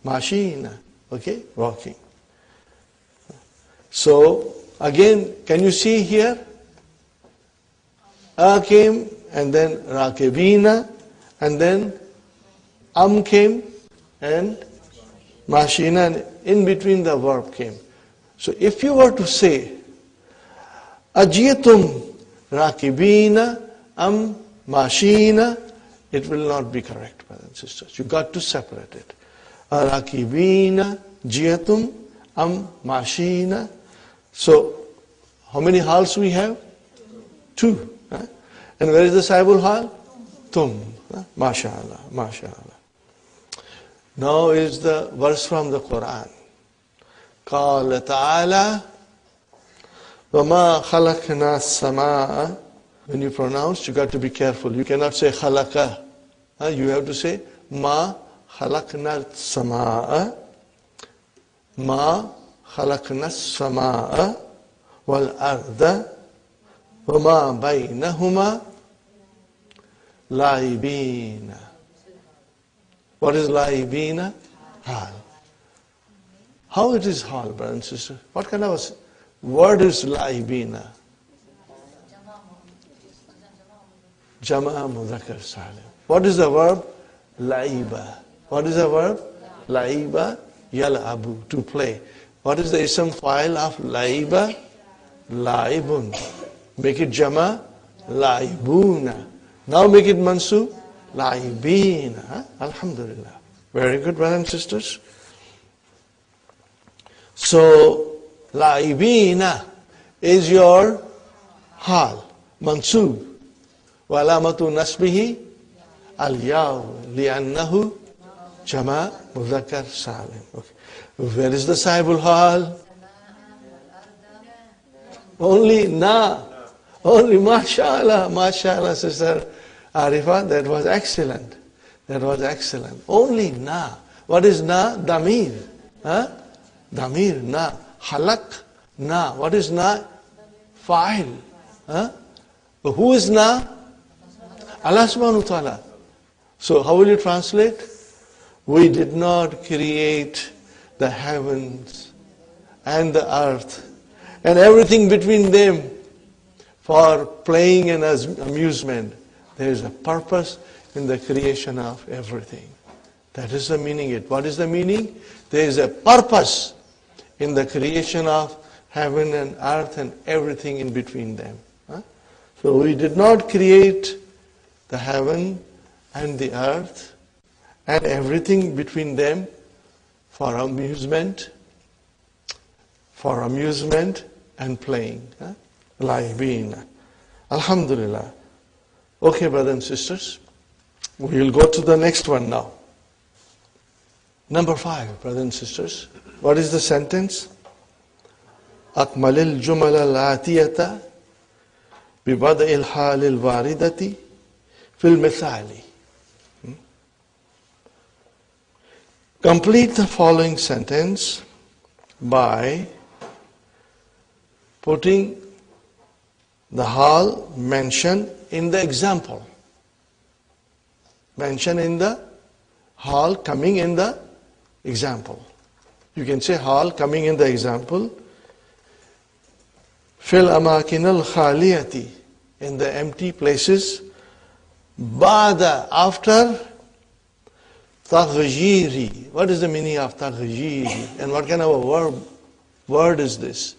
Mashina. Okay? Walking. So, again, can you see here? Came, and then Rakibina, and then came, and Mashina, and in between the verb came. So, if you were to say, Ajiyatum Rakibina, Mashina, it will not be correct, brothers and sisters. You got to separate it. Arakibina, jiyatum, mashina. So, how many hals we have? 2. And where is the saibul hal? Tum. MashaAllah, MashaAllah. Now is the verse from the Qur'an. قال تعالى وما خلقنا السماء. When you pronounce, you got to be careful. You cannot say khalaqa. You have to say ma khalaqna as-samaa. Ma khalaqna as-samaa wal arda wa ma baynahuma laibina. What is laibina? Hal. How it is hal, brother and sister? What kind of a word is laibina? Jama mudhakkar salim. What is the verb? Laiba. What is the verb? Laiba yal'abu, to play. What is the ism file of laiba? Laibun. Make it jama, laibuna. Now make it mansub, laibina. Huh? Alhamdulillah. Very good, brothers and sisters. So, laibina is your hal, mansub. Walamatu nasbihi al-yaw li'annahu jama mudhakkar salim. Okay. Where is the sahibul hal? Only na. Only mashallah, mashallah, sister Arifa, that was excellent. That was excellent. Only na. What is na? Damir. Huh? Damir, na. Halak, na. What is na? Fa'il. Huh? Who is na? Allah subhanahu wa ta'ala. So how will you translate? We did not create the heavens and the earth and everything between them for playing and amusement. There is a purpose in the creation of everything. That is the meaning. What is the meaning? There is a purpose in the creation of heaven and earth and everything in between them. Huh? So we did not create the heaven and the earth and everything between them for amusement and playing. Huh? Laibin. Alhamdulillah. Okay, brothers and sisters, we will go to the next one now. Number 5, brothers and sisters. What is the sentence? أكمل الجمل الآتية ببدء الحال الواردة في المثال. Complete the following sentence by putting the hal mentioned in the example. Mention in the hal coming in the example. You can say hal coming in the example. Fil amakin al khaliyati, in the empty places. Ba'da, after. Taghyiri. What is the meaning of taghyiri? And what kind of a word is this?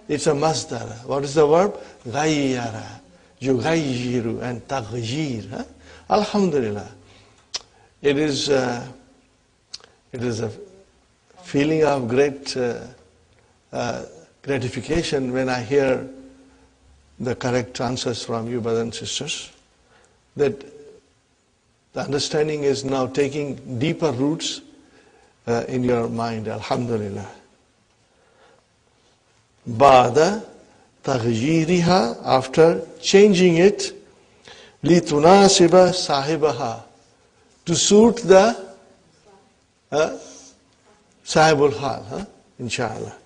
It's a masdar. What is the verb? Ghayyara. Yughayyiru and taghyir. Huh? Alhamdulillah. It is a feeling of great gratification when I hear the correct answers from you, brothers and sisters. That the understanding is now taking deeper roots in your mind. Alhamdulillah. Ba'da taghyiriha, after changing it, litunasiba sahibaha, to suit the sahibul hal, inshallah.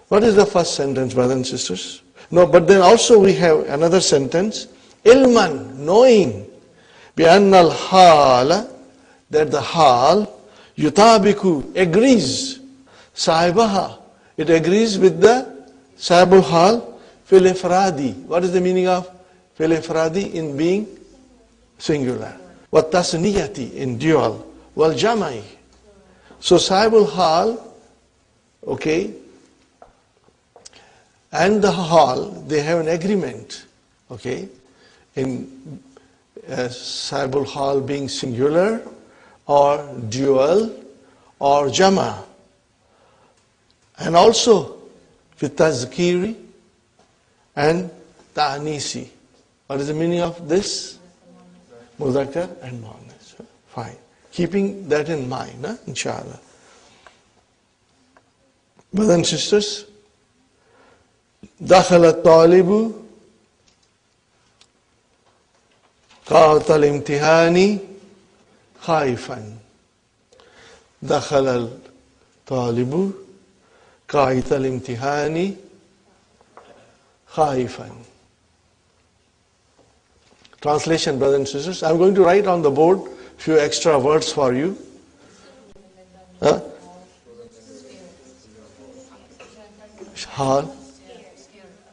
What is the first sentence, brothers and sisters? No, but then also we have another sentence, ilman, knowing, bi'anna al-hala, that the hal, yutabiku, agrees, sahibaha, it agrees with the sahibul hal, fil ifradi. What is the meaning of fil ifradi? In being singular. Wa tasniyati, in dual. Wal jamai. So sahibul hal, okay, and the hal, they have an agreement, okay, in sahibul hal being singular or dual or jama. And also with tazkiri and ta'nisi. What is the meaning of this? Mudhakkar and muannas. Fine. Keeping that in mind, inshallah. Brothers and sisters, دخل الطالب قاعة الامتحان خائفا. دخل الطالب قاعة الامتحان خائفا. Translation, brothers and sisters. I'm going to write on the board few extra words for you. Huh? Hal?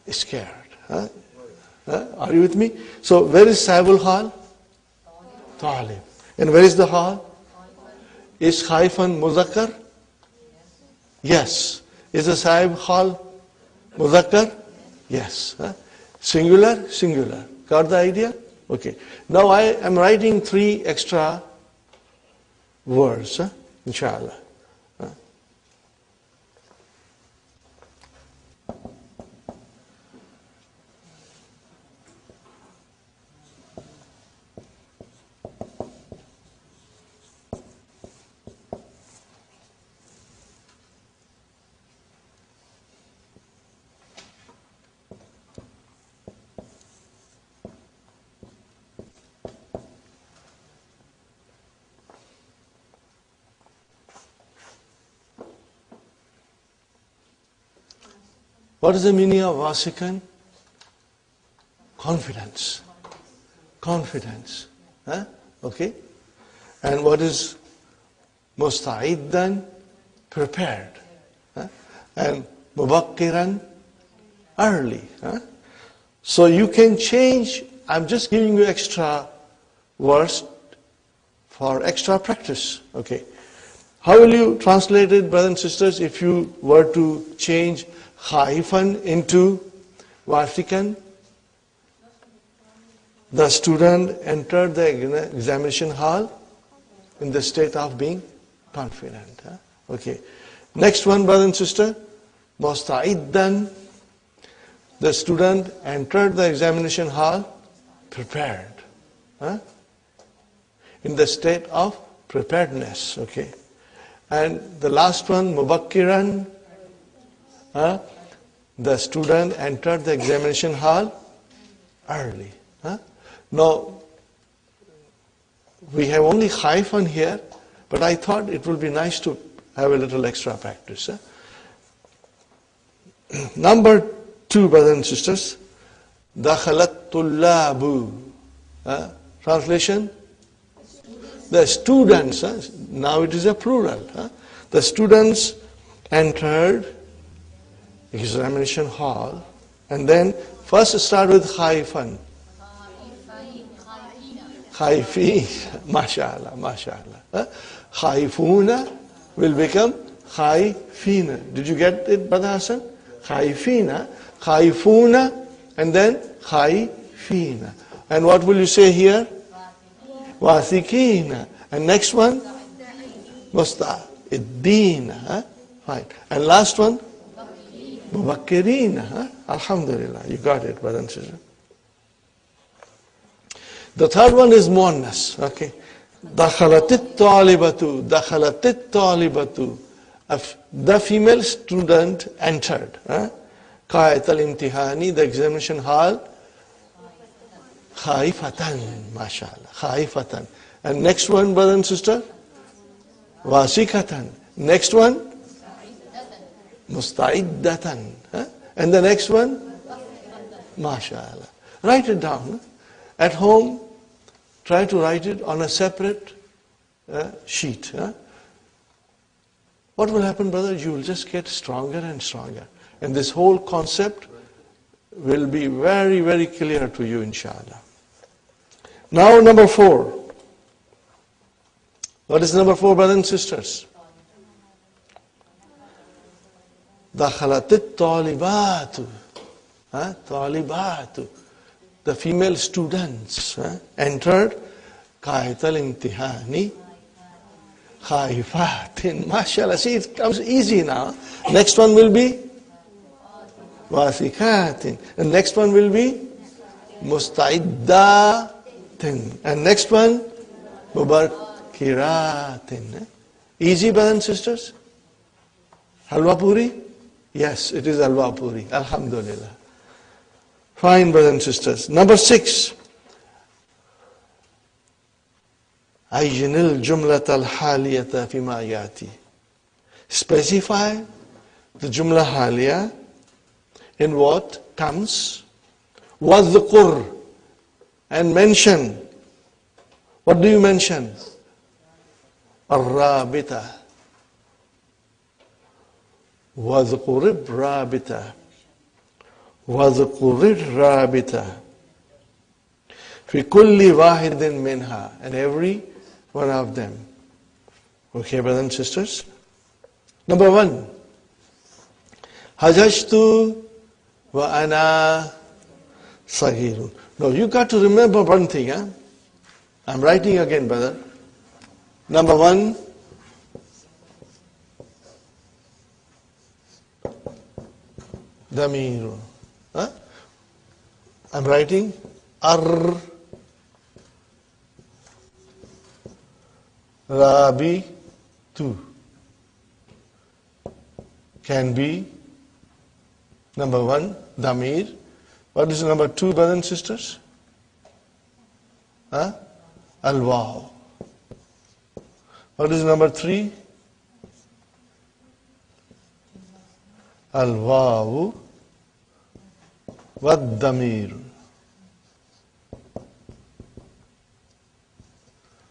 Scared. Huh? Huh? Are you with me? So where is Saibul Hal? Talib. And where is the Hal? Is Khaifan Muzakkar? Yes. Is the Saib Hal Muzakkar? Yes. Huh? Singular? Singular. Got the idea? Okay. Now I am writing 3 extra words, huh? Inshallah. Huh? What is the meaning of wasikan? Confidence. Confidence. Huh? Okay. And what is musta'iddan? Prepared. Huh? And mubakkiran? Early. Huh? So you can change. I'm just giving you extra words for extra practice. Okay. How will you translate it, brothers and sisters, if you were to change Khaifan into wasikan? The student entered the examination hall in the state of being confident. Huh? Okay. Next one, brother and sister. Musta'iddan. The student entered the examination hall prepared. Huh? In the state of preparedness. Okay. And the last one, mubakkiran. The student entered the examination hall early. Now, we have only Khaifan here, but I thought it would be nice to have a little extra practice. Number 2, brothers and sisters, dakhalat tullabu. Translation? The students. Now it is a plural. The students entered examination hall, and then first start with Khaifan. Khaifin. MashaAllah, MashaAllah. Khaifuna will become Khaifina. Did you get it, Brother Hassan? Khaifina, Khaifuna, and then Khaifina. And what will you say here? Wathikina. And next one? Musta'idina. Fine. And last one? Mubakkirina. Alhamdulillah. You got it, brother and sister. The third one is muannas. Okay. Dakhalatit talibatu. Dakhalatit talibatu. The female student entered. Qa'at al-imtihani, the examination hall. Khaifatan. MashaAllah. Khaifatan. And next one, brother and sister? Wasikatan. Next one? Musta'iddatan. And the next one? MashaAllah. Write it down. At home, try to write it on a separate sheet. What will happen, brother? You will just get stronger and stronger. And this whole concept will be very, very clear to you, inshallah. Now, number 4. What is number 4, brothers and sisters? Dakhalatit talibatu. Talibatu. The female students entered Qa'at al-imtihani khaifatin. MashaAllah. See, it comes easy now. Next one will be wasikatin. And next one will be musta'iddatin. And next one, mubakkiratin. Easy, brothers and sisters? Halwa puri? Yes, it is halwa puri. Alhamdulillah. Fine, brothers and sisters. Number 6. Ayyinil jumlat al-haliyata fima yati. Specify the jumla haliya in what comes. Wadhkur. and mention. What do you mention? الرابطة. واذكر الرابطة. واذكر الرابطة. في كل واحد منها, and every one of them. Okay, brothers and sisters? Number 1. Hajajtu wa ana saghirun. Now you got to remember one thing. Huh? I'm writing again, brother. Number 1. Damirun. Huh? I'm writing Rabi tu. Can be number 1, Damir. What is number 2, brothers and sisters? Al-Waw. What is number 3? Al-Waw wad-Damir.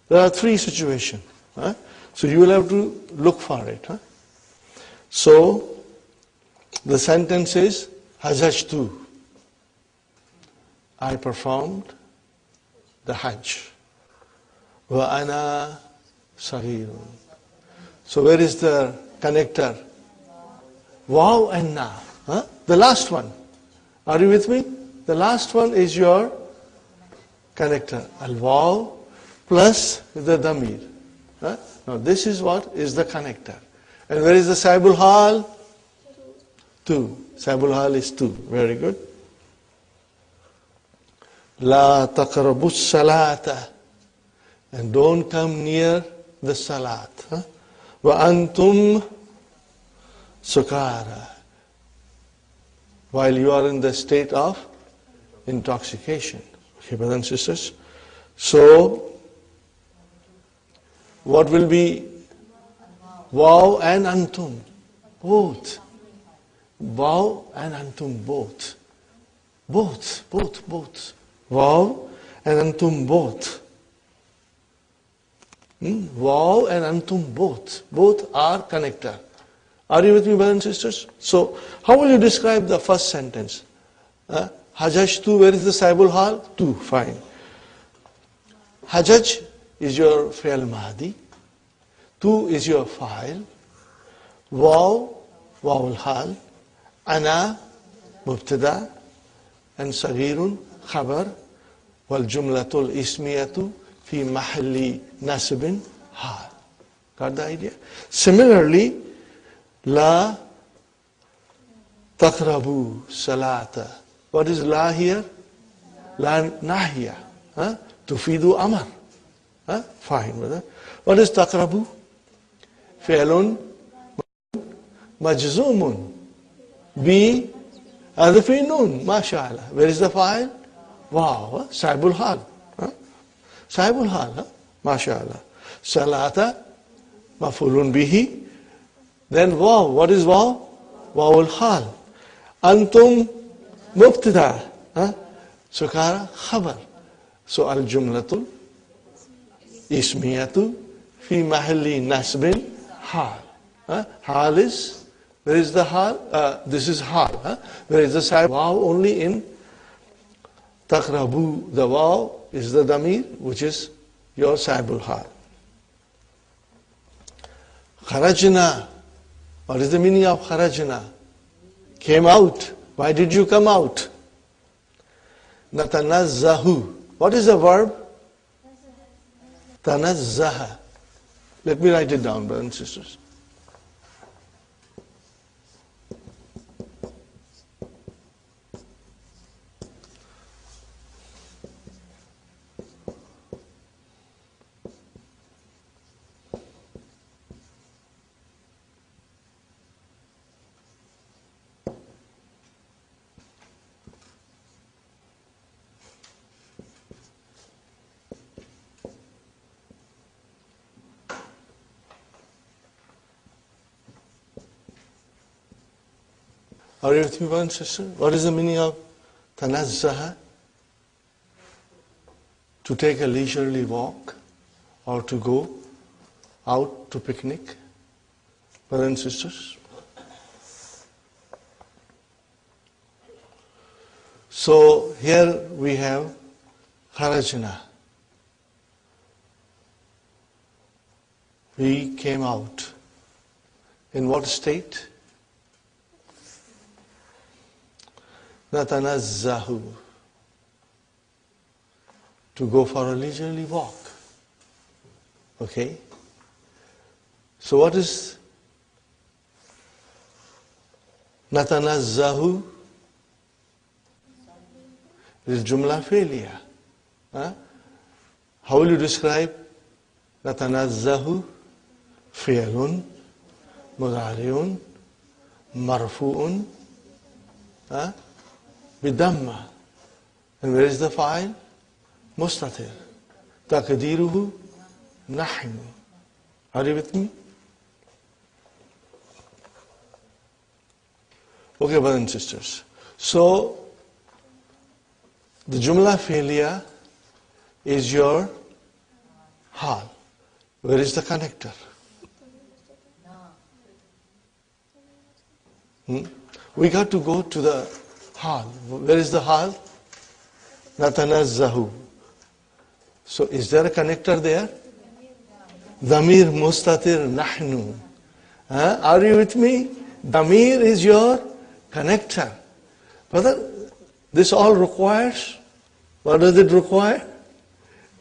There are 3 situations. So you will have to look for it. So the sentence is Hajajtu. I performed the Hajj. Wa ana saghirun. So where is the connector? Waw and na. The last one. Are you with me? The last one is your connector. Al-waw plus the damir. Now this is what is the connector. And where is the Saibul Hal? 2. Saibul Hal is 2. Very good. La taqrabus salata. And don't come near the salat. Wa antum sukara. While you are in the state of intoxication. Okay, brothers and sisters. So, what will be Waw and antum? Both. Waw and antum both. Both. Waw and antum both. Waw and antum both. Both are connector. Are you with me, brothers and sisters? So, how will you describe the first sentence? Hajajtu, where is the Saibul Hal? 2, fine. Hajaj is your fi'l mahdi. 2 is your fa'il. Waw, wawul hal. Ana, mubtada. And saghirun, khabar. Wal jumlatul ismiyatu fi mahalli nasibin hal. Got the idea? Similarly, la taqrabu salata. What is la here? La nahiya. Tufidu amar. Fine, brother. What is taqrabu? Fi'lun majzumun. Bi adfi nun. MashaAllah. Where is the fa'il? Wow. Saibul hal. Saibul hal. MashaAllah. Salata mafulun bihi. Then waw. What is waw? Wawul hal. Antum mubtada. Sukara khabar. So al jumlatul ismiyatu fi mahalli nasbin hal. Hal is, where is the hal? This is hal. Where is the side? Waw only in taqrabu. The waw is the damir, which is your saibul hal. Kharajna. What is the meaning of kharajna? Came out. Why did you come out? Natanazzahu. What is the verb? Tanazzaha. Let me write it down, brothers and sisters. Are you with me, brothers and sisters? What is the meaning of tanazzaha? to take a leisurely walk or to go out to picnic, brothers and sisters. So here we have kharajna. We came out. In what state? Natanazzahu. To go for a leisurely walk. Okay? So what is natanazzahu? It is jumla failure. Huh? How will you describe natanazzahu? Fi'lun, mudari'un, marfu'un, bidamma. And where is the fa'il? Mustatir. Taqdiruhu, nahnu. Are you with me? Okay, brothers and sisters. So, the jumla failure is your hal. Where is the connector? We got to go to the hal. Where is the hal? Natanazzahu. So is there a connector there? Damir mustatir nahnu. Are you with me? Damir is your connector. Brother, this all requires, what does it require?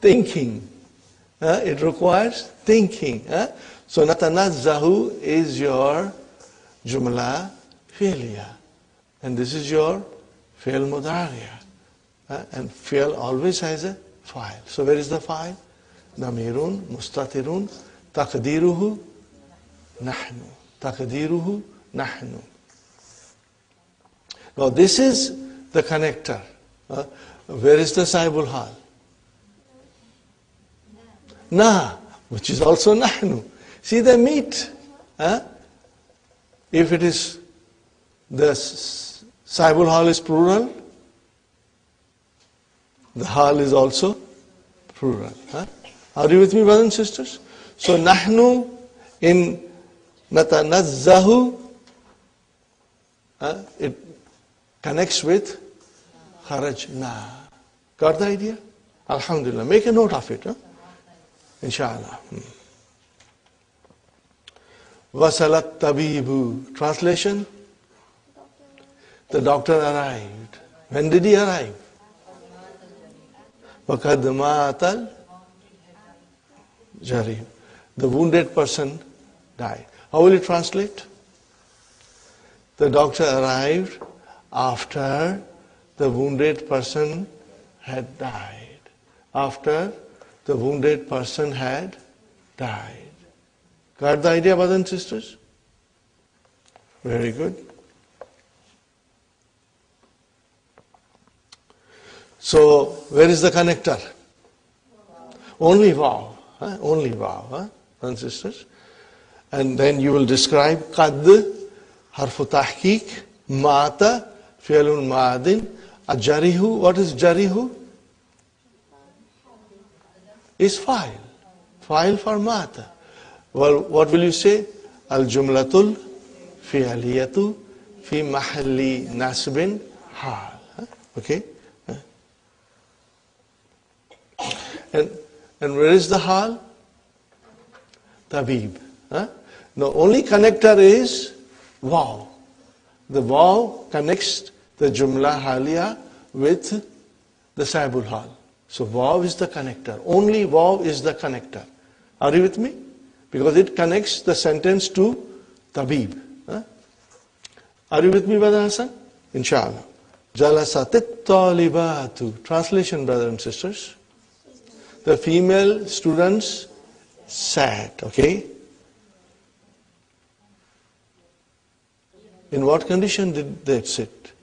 Thinking. It requires thinking. So natanazzahu is your jumla failure. And this is your fi'l mudariya. And fi'l always has a fa'il. So where is the fa'il? Damirun, mustatirun, taqdiruhu, nahnu. Taqdiruhu, nahnu. Now this is the connector. Where is the sahibul hal? Na, which is also nahnu. See, they meet. If it is the sahibul hal is plural, the hal is also plural. Are you with me, brothers and sisters? So nahnu in natanazzahu, it connects with kharajna. Got the idea? Alhamdulillah. Make a note of it. Inshallah. Wasalat tabibu. Translation? The doctor arrived. When did he arrive? Waqad maatal jarib. The wounded person died. How will you translate? The doctor arrived after the wounded person had died. After the wounded person had died. Got the idea, brothers and sisters? Very good. So, where is the connector? Only vav. Only vav, brothers and sisters. And then you will describe qad, harfu tahqiq, mata, fi'lun ma'adin, ajarihu. What is jarihu? Is fa'il. Fa'il for mata. Well, what will you say? Al-jumlatul fi'aliyatu fi mahalli nasbin hal. Okay? And where is the hal? Tabib. The only connector is waw. The waw connects the jumla haliya with the sahibul hal. So waw is the connector. Only waw is the connector. Are you with me? Because it connects the sentence to tabib. Are you with me, Brother Hassan? Inshallah. Jalasatit talibatu. Translation, brothers and sisters. The female students sat. Okay? In what condition did they sit?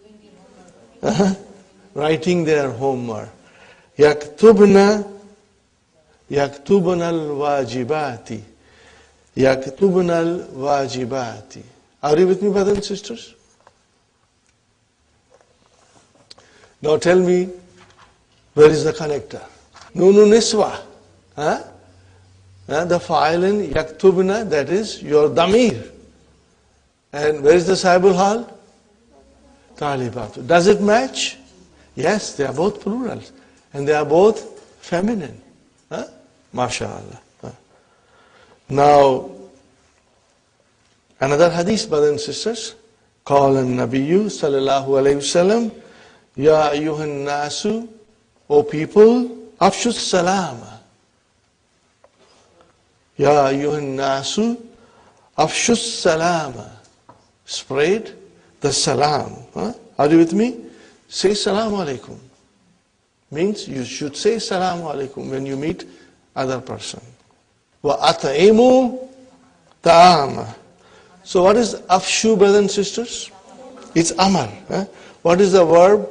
Writing their homework. Yaktubna al-wajibati. Yaktubna al-wajibati. Are you with me, brothers and sisters? Now tell me, where is the connector? Nunu niswa. The fa'ilin yaktubna, that is your damir. And where is the sahibul hal? Talibatu. Does it match? Yes, they are both plurals. And they are both feminine. MashaAllah. Now, another hadith, brothers and sisters. قال النبي صلى الله عليه وسلم يا أيها الناس, O people, أفشوا السلام. يا أيها الناس أفشوا السلام. Spread the salam. Are you with me? Say salam alaikum. Means you should say salam alaikum when you meet other person. وَأَطْعِمُوا طَعَامًا. So what is afshu, brothers and sisters? It's amar. What is the verb?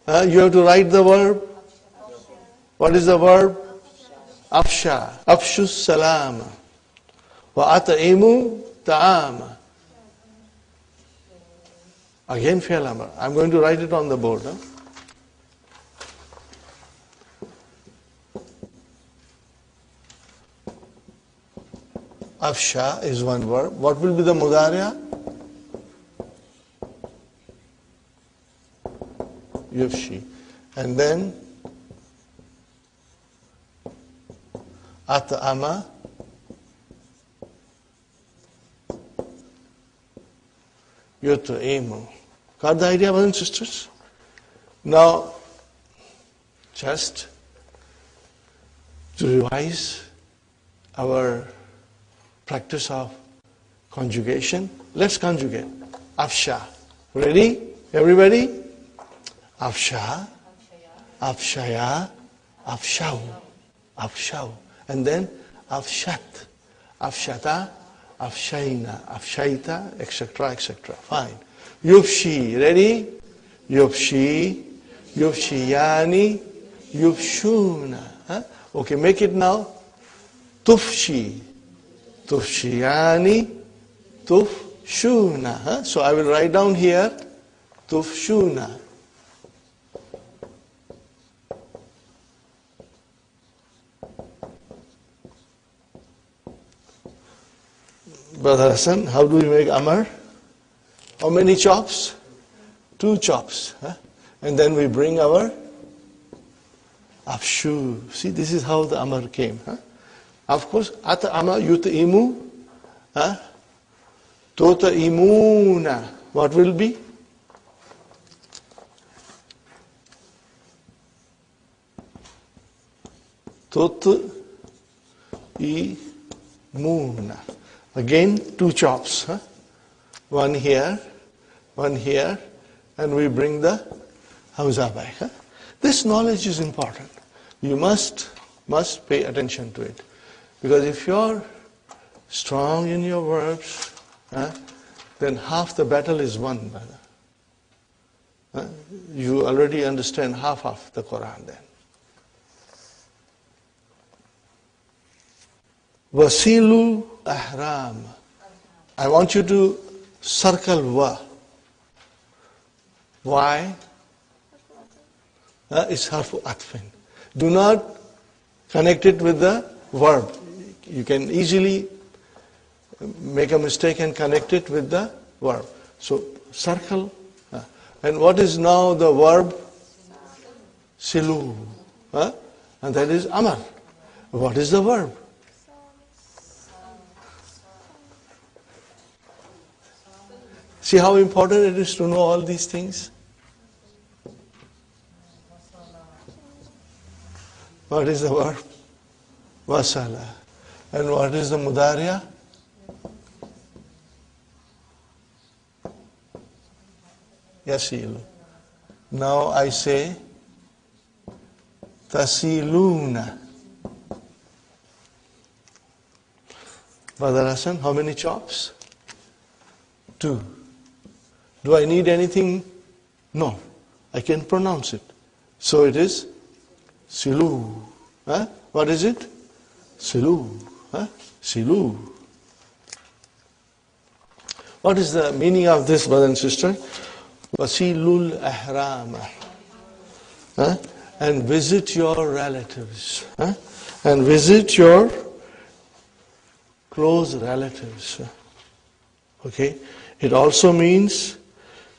You have to write the verb. What is the verb? Afsha. Afshu salama. وَأَطْعِمُوا طَعَامًا. Again fi'l amr. I'm going to write it on the board. Afsha is one verb. What will be the mudariya? Yufshi. And then at'ama. Yut'imu. Got the idea, brothers and sisters? Now, just to revise our practice of conjugation, let's conjugate. Afsha. Ready? Everybody? Afsha. Afshaya. Afshau. Afshau. And then afshat. Afshata. Afshayna. Afshaita. Etc. etc. Fine. Yufshi. Ready? Yufshi. Yufshiyani. Yufshuna. Okay, make it now. Tufshi. Tufshiyani, tufshuna. So I will write down here, tufshuna. Brother Hassan, how do we make amar? How many chops? 2 chops. And then we bring our afshu. See, this is how the amar came. Of course, at'ama yut'imu, tut'imuna. What will be? Tut'imuna. Again, 2 chops. One here, and we bring the hamza back. This knowledge is important. You must pay attention to it. Because if you're strong in your verbs, then half the battle is won, brother. You already understand half of the Qur'an then. Wasilu ahram. I want you to circle wa. Why? It's harfu atfin. Do not connect it with the verb. You can easily make a mistake and connect it with the verb. So circle. And what is now the verb? Silu. And that is amar. What is the verb? See how important it is to know all these things? What is the verb? Wasala. And what is the mudariya? Yasilu. Now I say tasiluna. Brother Hassan, how many chops? 2. Do I need anything? No. I can pronounce it. So it is silu. What is it? Silu. Silu. What is the meaning of this, brother and sister? Wasilul ahram. and visit your relatives. And visit your close relatives. Okay? It also means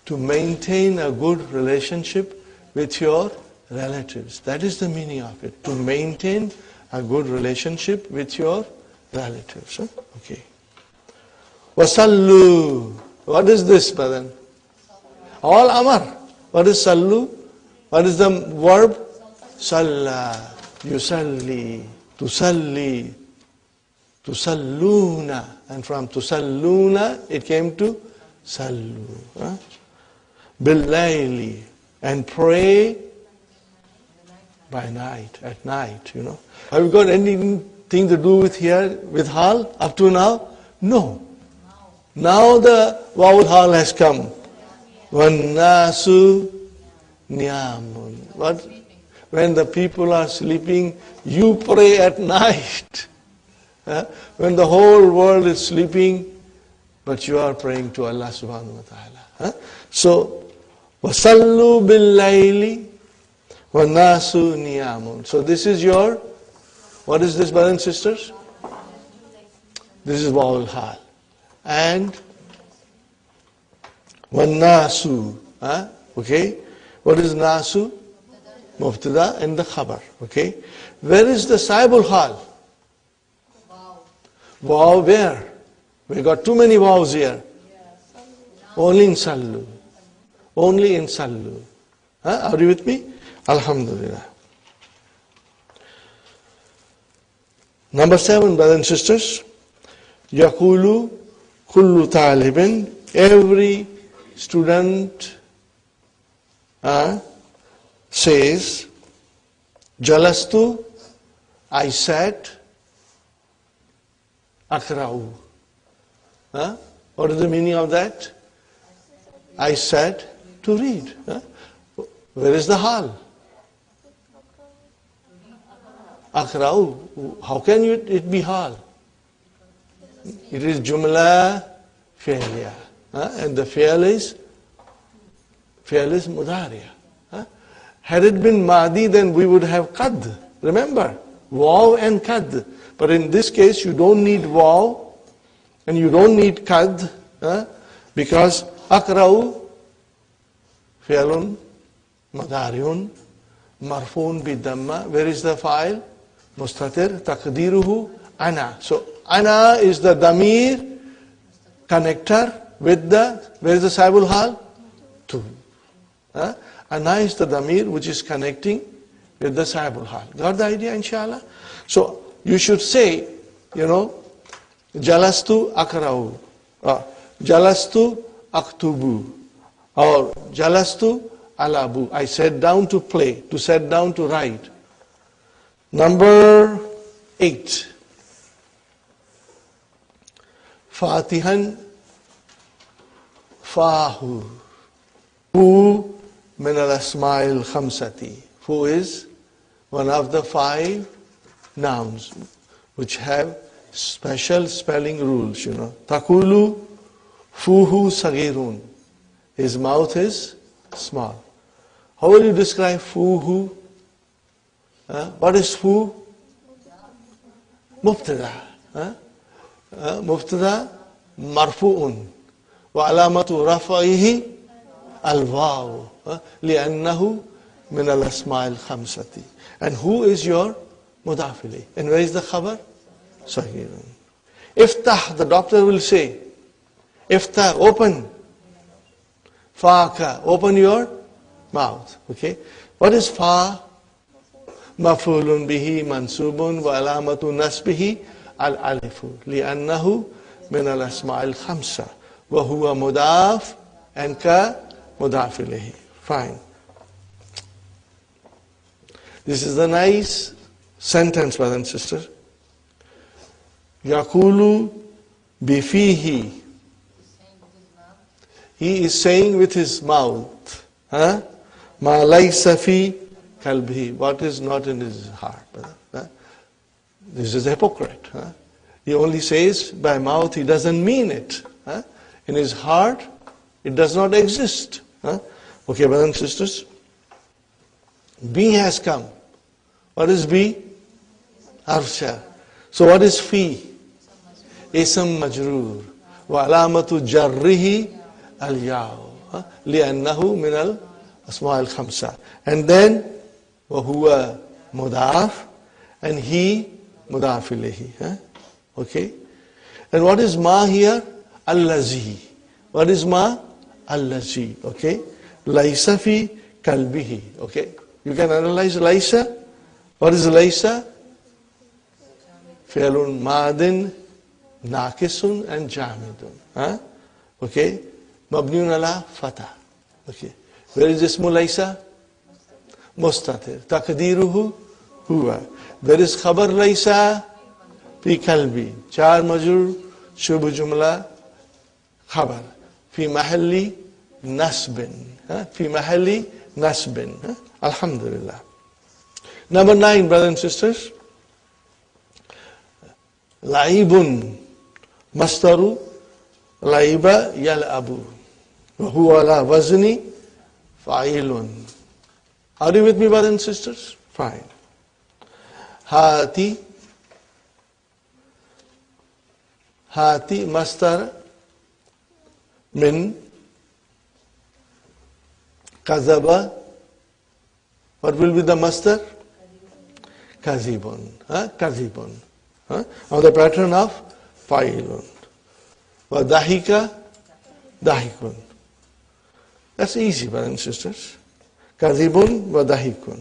to maintain a good relationship with your relatives. That is the meaning of it. To maintain a good relationship with your relatives. Okay. Wasallu. What is this, brother? All Amar. What is sallu? What is the verb? Salla. Yusalli. Tusalli. Tusalluna. And from tusalluna, it came to sallu. Billayli. And pray by night, at night, Have you got anything to do with here, with hal, up to now? No. Now the vowel hal has come. Wannasu niyamun. What? When the people are sleeping, you pray at night. When the whole world is sleeping, but you are praying to Allah subhanahu wa ta'ala. So, wasallu billayli وَالنَّاسُ نِيَامٌ. So this is your, what is this, brothers and sisters? This is vowel hal. And وَالنَّاسُ. Okay? What is nasu? Mubtada and the khabar. Okay? Where is the saibul hal? Wow, where? We got too many wows here. Only in sallu. Only in sallu. Are you with me? Alhamdulillah. Number 7, brothers and sisters. Yaqulu kullu talibin. Every student says, Jalastu, I sat, akra'u. What is the meaning of that? I sat to read. Where is the hal? Akra'u. How can it be hal? It is jumla fi'liya. And the fi'l is mudariya. Had it been madi, then we would have qad. Remember, waw and qad. But in this case, you don't need waw and you don't need qad, because akra'u fi'lun mudariun marfoon bidamma. Where is the file? Mustatir taqdiruhu ana. So ana is the damir connector with the, where is the saibul hal? Tu. Ana is the damir which is connecting with the saibul hal. Got the idea, inshallah? So you should say, jalastu akra'u, jalastu aktubu, or jalastu alabu. I sat down to play, to sit down to write. Number 8. Fatihan fahu. Fu min al-asma'il khamsati. Fu is one of the 5 nouns which have special spelling rules, Takulu fuhu sagirun. His mouth is small. How will you describe fuhu? What is fu? Mubtada. Mubtada marfu'un. Wa alamatu rafa'ihi al-waw. Li'annahu min al-asma'il khamsati. And who is your mudaf ilayh? And where is the khabar? Sahirun. Iftah, the doctor will say. Iftah, open. Fa'aka, open your mouth. Okay? What is fa? Maf'ulun bihi mansubun wa alamatu nasbihi al-alifu. Li'annahu min al-asma'il khamsa. Wa huwa mudaf and ka mudaf ilayhi. Fine. This is a nice sentence, brothers and sisters. Yaqulu bifihi. He is saying with his mouth. Ma laysa fi kalbihi. What is not in his heart. This is a hypocrite. He only says by mouth, he doesn't mean it. In his heart, it does not exist. Okay, brothers and sisters. Be has come. What is be? Arsha. So what is fi? Ism majroor. Wa alamatu jarrihi al-yaw. Li'annahu min al-asma' al-khamsa. And then, wa huwa mudaf. And he mudaf ilayhi. Okay. And what is ma here? Allazi. What is ma? Allazi. Okay. Laysa fi kalbihi. Okay. You can analyze laysa. What is laysa? Fi'lun madin, naqisun and jamidun. Okay. Mabniun ala fatah. Okay. Where is ismu laysa? Mustatir. Taqdiruhu huwa. There is khabar laysa fi kalbi. Char majrur shubh jumla khabar. Fi mahalli nasbin. Fi mahalli nasbin. Alhamdulillah. Number 9, brothers and sisters. Laibun mastaru laiba yal'abu. Wa huwa ala wazni fa'ilun. Are you with me, brothers and sisters? Fine. Hati mastar min kazaba. What will be the mastar? Kazibun. Kazibun. On the pattern of fa'ilun. Wa dahika dahikun. That's easy, brothers and sisters. Kazibun wa dahikun.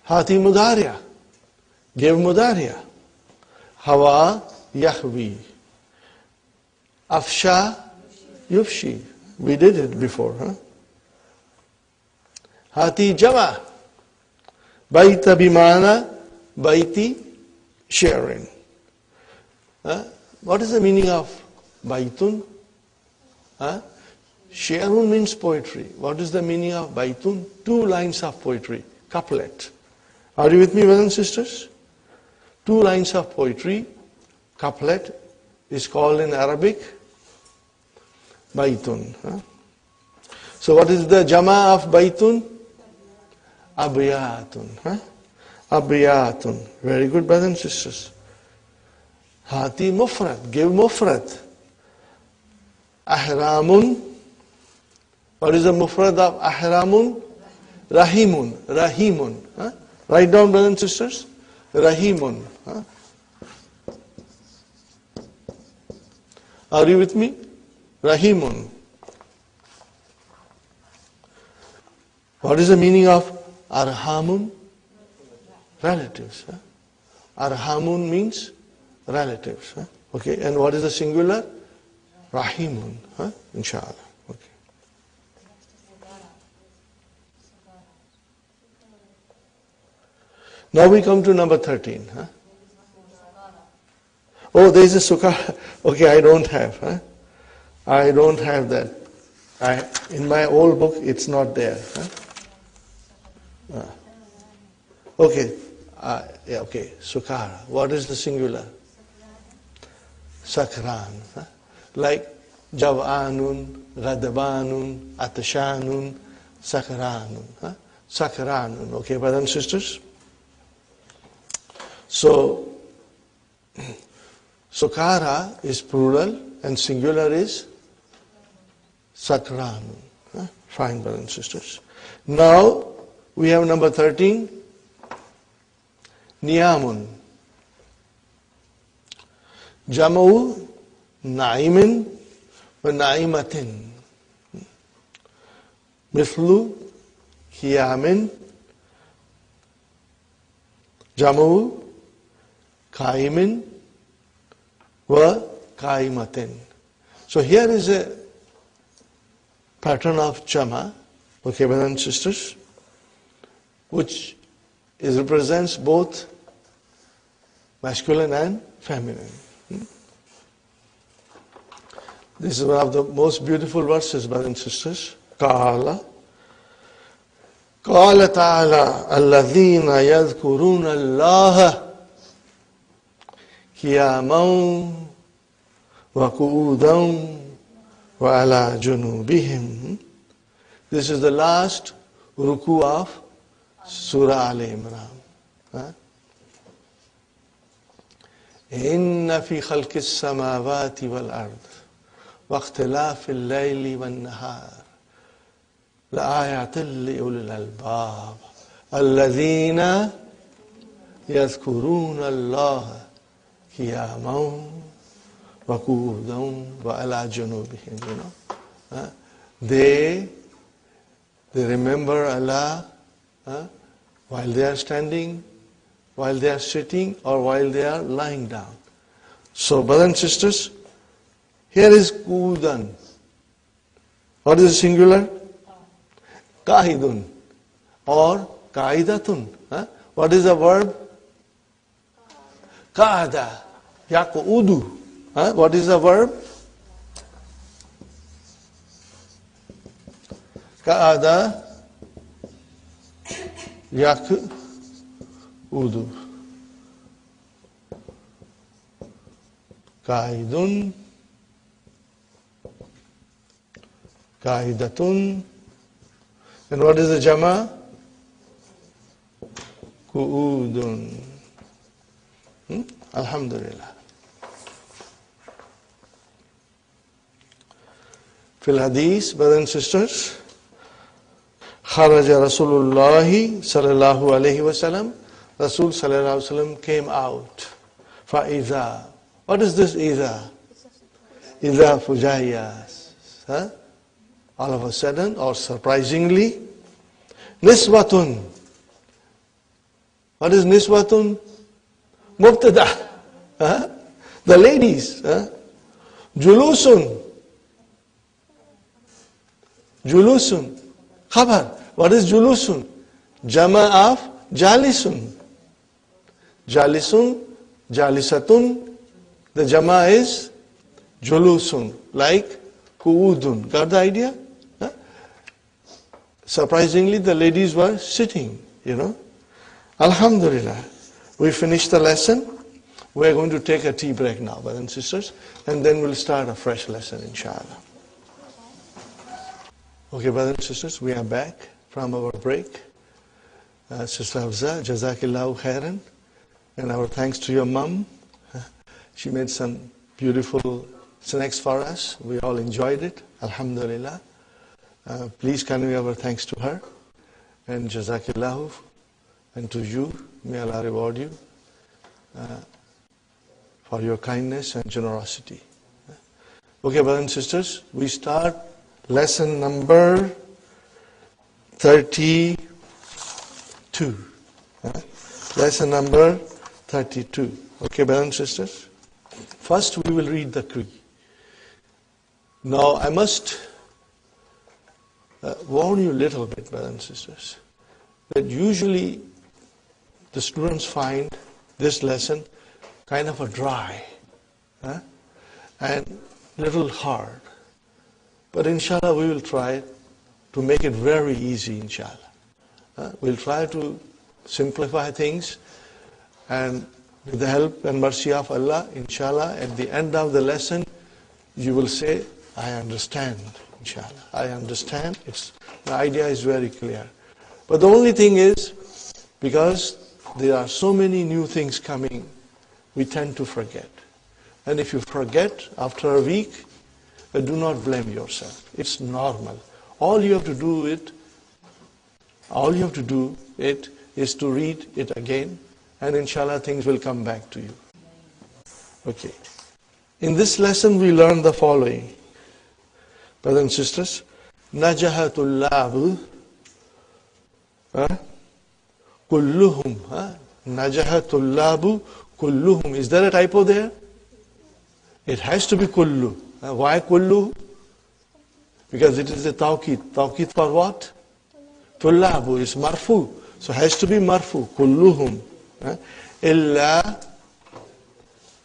Hati mudariya. Give mudariya. Hawa yahwi. Afsha yufshi. We did it before. Hati jama. Baita bimana baiti sharing. What is the meaning of baitun? Sharun means poetry. What is the meaning of baitun? 2 lines of poetry. Couplet. Are you with me, brothers and sisters? 2 lines of poetry. Couplet is called in Arabic baitun. So what is the jama of baitun? Abiyatun. Abiyatun. Very good, brothers and sisters. Hati mufrad. Give mufrad. Ahramun. What is the mufrad of ahramun? Rahimun. Rahimun. Write down, brothers and sisters. Rahimun. Are you with me? Rahimun. What is the meaning of arhamun? Relatives. Arhamun means relatives. Okay, and what is the singular? Rahimun. Inshallah. Okay. Now we come to number 13. Oh, there is a sukara. Okay, I don't have. I don't have that. In my old book, it's not there. Okay. Yeah, okay. Sukara. What is the singular? Sakran. Like Jav'anun, Ghadabanun, Atashanun, Sakranun. Sakranun. Okay, brothers and sisters? So, Sukara is plural and singular is Sakranun. Fine, brothers and sisters. Now, we have number 13. Niyamun. Jama'u na'imin wa na'imatin. Mithlu kiyamin. Jama'u kaimin wa kaimatin. So here is a pattern of jama, okay, brothers and sisters, which represents both masculine and feminine. This is one of the most beautiful verses, brothers and sisters. Qala ta'ala alladhina yadhkuruna allaha qiyaman wa qu'udan wa ala junubihim. This is the last ruku of Surah Al Imran. إن في خلق السماوات والأرض واختلاف الليل والنهار لآيات لأولي الألباب الذين يذكرون الله قياما وقعودا وعلى جنوبهم. They remember Allah while they are standing, while they are sitting, or while they are lying down. So, brothers and sisters, here is Qudan. What is the singular? Qa'idun or Qa'idatun. What is the verb? Qa'ada. Yaqudu. What is the verb? Qa'ada. Yaqudu. Qa'idun. Qa'idatun. And what is the jama? Qu'udun. Alhamdulillah. Fil hadith, brothers and sisters, kharaja Rasulullah sallallahu alayhi wa sallam. Rasul sallallahu alayhi wa sallam came out. Fa'iza. What is this iza? Iza fujayas. All of a sudden, or surprisingly, niswatun. What is niswatun? Mubtada. The ladies. Julusun. Julusun. Khabar. What is julusun? Jama of jalisun. Jalisun, jalisatun. The jama is julusun. Like ku'udun. Got the idea? Surprisingly, the ladies were sitting, Alhamdulillah. We finished the lesson. We're going to take a tea break now, brothers and sisters, and then we'll start a fresh lesson, inshallah. Okay, brothers and sisters, we are back from our break. Sister Hafza, Jazakillahu khairan. And our thanks to your mom. She made some beautiful snacks for us. We all enjoyed it. Alhamdulillah. Please convey our thanks to her. And Jazakillahu. And to you, may Allah reward you for your kindness and generosity. Okay, brothers and sisters, we start lesson number 32. Lesson number 32. Okay, brothers and sisters. First, we will read the creed. Now, I must warn you a little bit, brothers and sisters, that usually the students find this lesson kind of a dry and little hard. But inshallah, we will try to make it very easy, inshallah. We'll try to simplify things, and with the help and mercy of Allah, inshallah, at the end of the lesson, you will say, I understand, inshallah. I understand. The idea is very clear. But the only thing is, because there are so many new things coming, we tend to forget. And if you forget after a week, do not blame yourself. It's normal. All you have to do is to read it again, and inshallah things will come back to you. Okay. In this lesson we learn the following. Brothers and sisters, Najahatullahu kulluhum. Najahatullahu kulluhum. Is there a typo there? It has to be kullu. Why kullu? Because it is a tawqid. Tawqid for what? Tullabu is marfu. So it has to be marfu. Kulluhum. Illa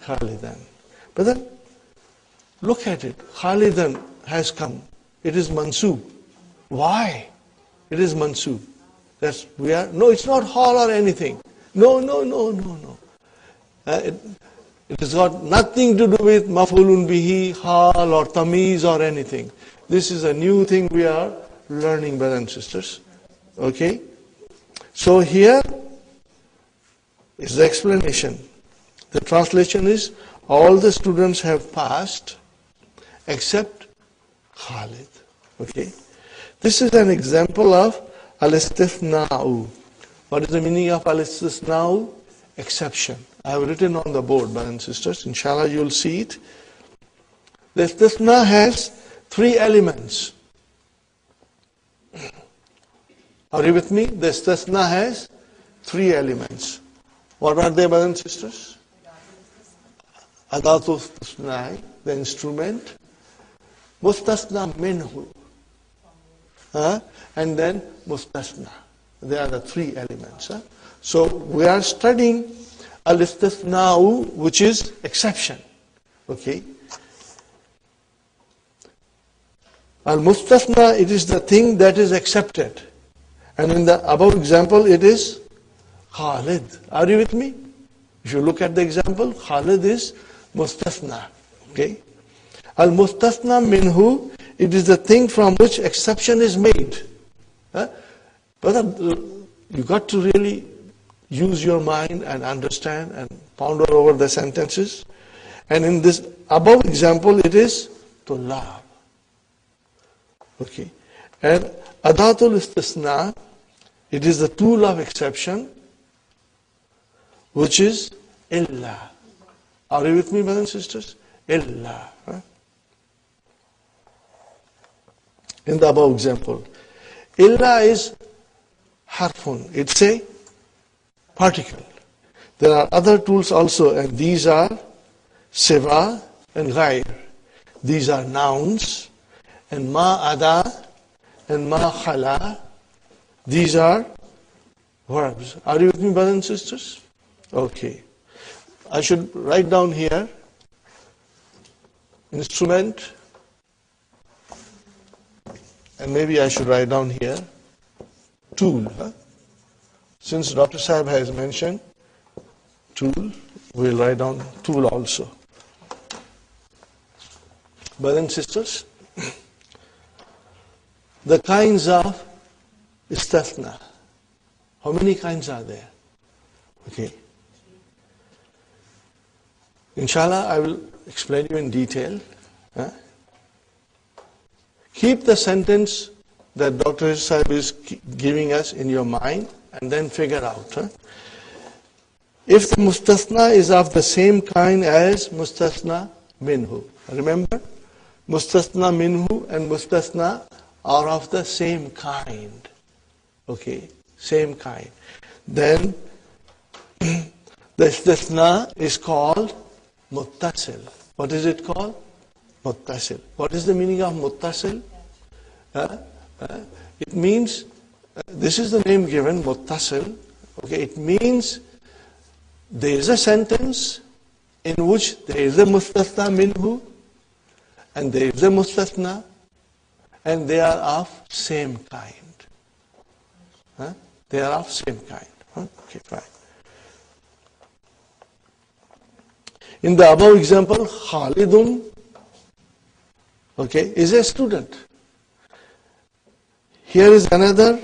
Khalidan. But then, look at it. Khalidan has come. It is mansub. Why? It is mansub. No, it's not hal or anything. No. It has got nothing to do with maf'ulun bihi, hal or tamiz or anything. This is a new thing we are learning, brothers and sisters. Okay? So here is the explanation. The translation is, all the students have passed except Khalid. Okay. This is an example of al-istithna'u. What is the meaning of al-istithna'u? Exception. I have written on the board, brothers and sisters. Inshallah, you will see it. The istithna has 3 elements. Are you with me? The istithna has 3 elements. What are they, brothers and sisters? Adatu istithna, the instrument. Mustasna minhu. And then mustasna. They are the 3 elements. So we are studying al-istithna'u, which is exception. Okay. Al-mustasna, it is the thing that is accepted. And in the above example, it is Khalid. Are you with me? If you look at the example, Khalid is mustasna. Okay. Al-mustasna minhu, it is the thing from which exception is made. But you got to really use your mind and understand and ponder over the sentences. And in this above example, it is tullab. Okay. And adatul istisna, it is the tool of exception, which is illa. Are you with me, brothers and sisters? Illa. In the above example, illa is harfun. It's a particle. There are other tools also, and these are siva and ghair. These are nouns, and ma ada and ma khala. These are verbs. Are you with me, brothers and sisters? Okay. I should write down here instrument, and maybe I should write down here tool. Since Dr. Sahib has mentioned tool, we'll write down tool also. Brothers and sisters, the kinds of istithna. How many kinds are there? Okay. Inshallah, I will explain you in detail. Keep the sentence that Dr. Sahib is giving us in your mind, and then figure out. If the mustasna is of the same kind as mustasna minhu. Remember, mustasna minhu and mustasna are of the same kind. Okay, same kind. Then the istisna is called muttasil. What is it called? Muttasil. What is the meaning of muttasil? It means, this is the name given, muttasil. Okay, it means there is a sentence in which there is a mustasna minhu and there is a mustasna, and they are of same kind. They are of same kind. Okay, fine. In the above example, Khalidun, okay, is a student. Here is another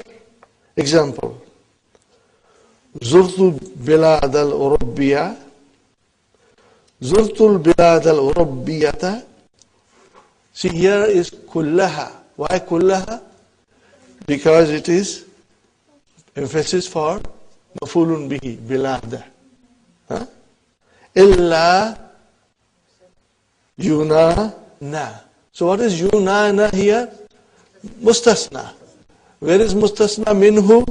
example. Zurtul bilad al-Urabbiya. Zurtul bilad al-Urabbiyata. See, here is kullaha. Why kullaha? Because it is emphasis for mafulun bihi, bilad. Illa yunana. So what is yunana here? Mustasna. Where is mustasna minhu?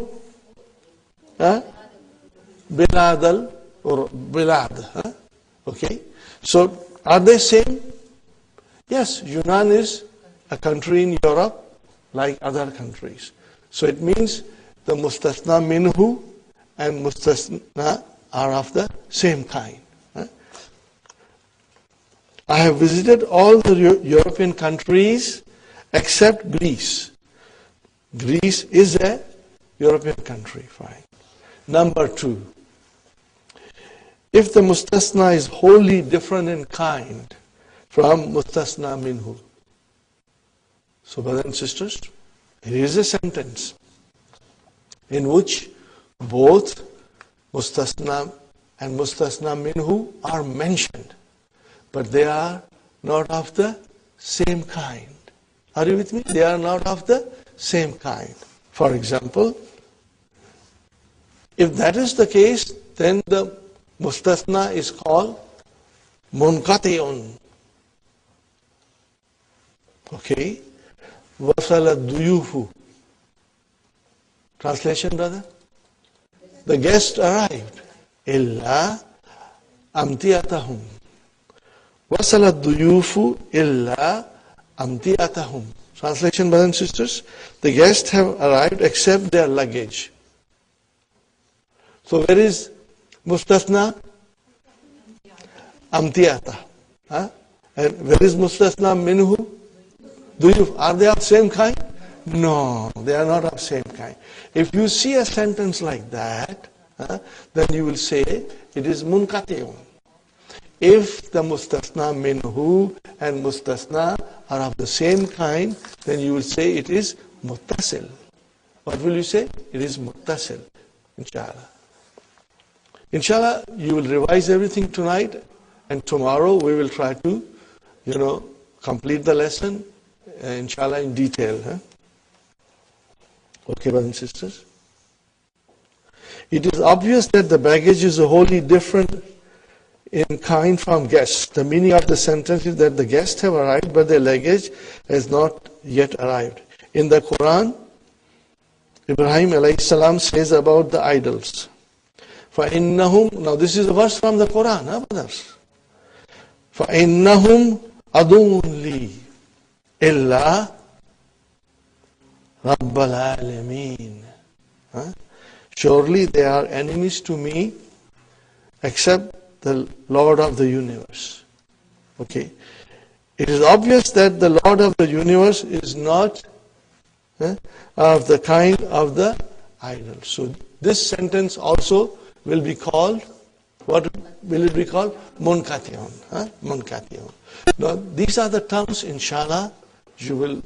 Bilad or bilad. Okay. So are they same? Yes, Yunnan is a country in Europe like other countries. So it means the mustasna minhu and mustasna are of the same kind. I have visited all the European countries except Greece. Greece is a European country. Fine. Number 2. If the mustasna is wholly different in kind from mustasna minhu. So brothers and sisters, here is a sentence in which both mustasna and mustasna minhu are mentioned, but they are not of the same kind. Are you with me? They are not of the same kind. For example, if that is the case, then the mustasna is called munqati'un. Okay? Wasala duyufu. Translation, brother? The guest arrived. Illa amtiatahum. Wasala duyufu illa amtiatahum. Translation, brothers and sisters? The guests have arrived except their luggage. So where is mustasna? Amtiata. Huh? And where is mustasna minhu? Are they of same kind? No, they are not of same kind. If you see a sentence like that, then you will say it is munqati'un. If the mustasna minhu and mustasna are of the same kind, then you will say it is muttasil. What will you say? It is muttasil, inshallah. Inshallah, you will revise everything tonight, and tomorrow we will try to, complete the lesson, inshallah, in detail. Okay, brothers and sisters? It is obvious that the baggage is wholly different in kind from guests. The meaning of the sentence is that the guests have arrived, but their luggage has not yet arrived. In the Qur'an, Ibrahim alayhi salam says about the idols, فَإِنَّهُمْ, now this is a verse from the Qur'an, brothers. فَإِنَّهُمْ عَدُوٌّ لِي إِلَّا رَبَّ الْعَالَمِينَ. Surely they are enemies to me except the Lord of the universe. Okay. It is obvious that the Lord of the universe is not of the kind of the idol. So this sentence also will be called, what will it be called? Munqati'un. Munqati'un. Now these are the terms, inshallah, you will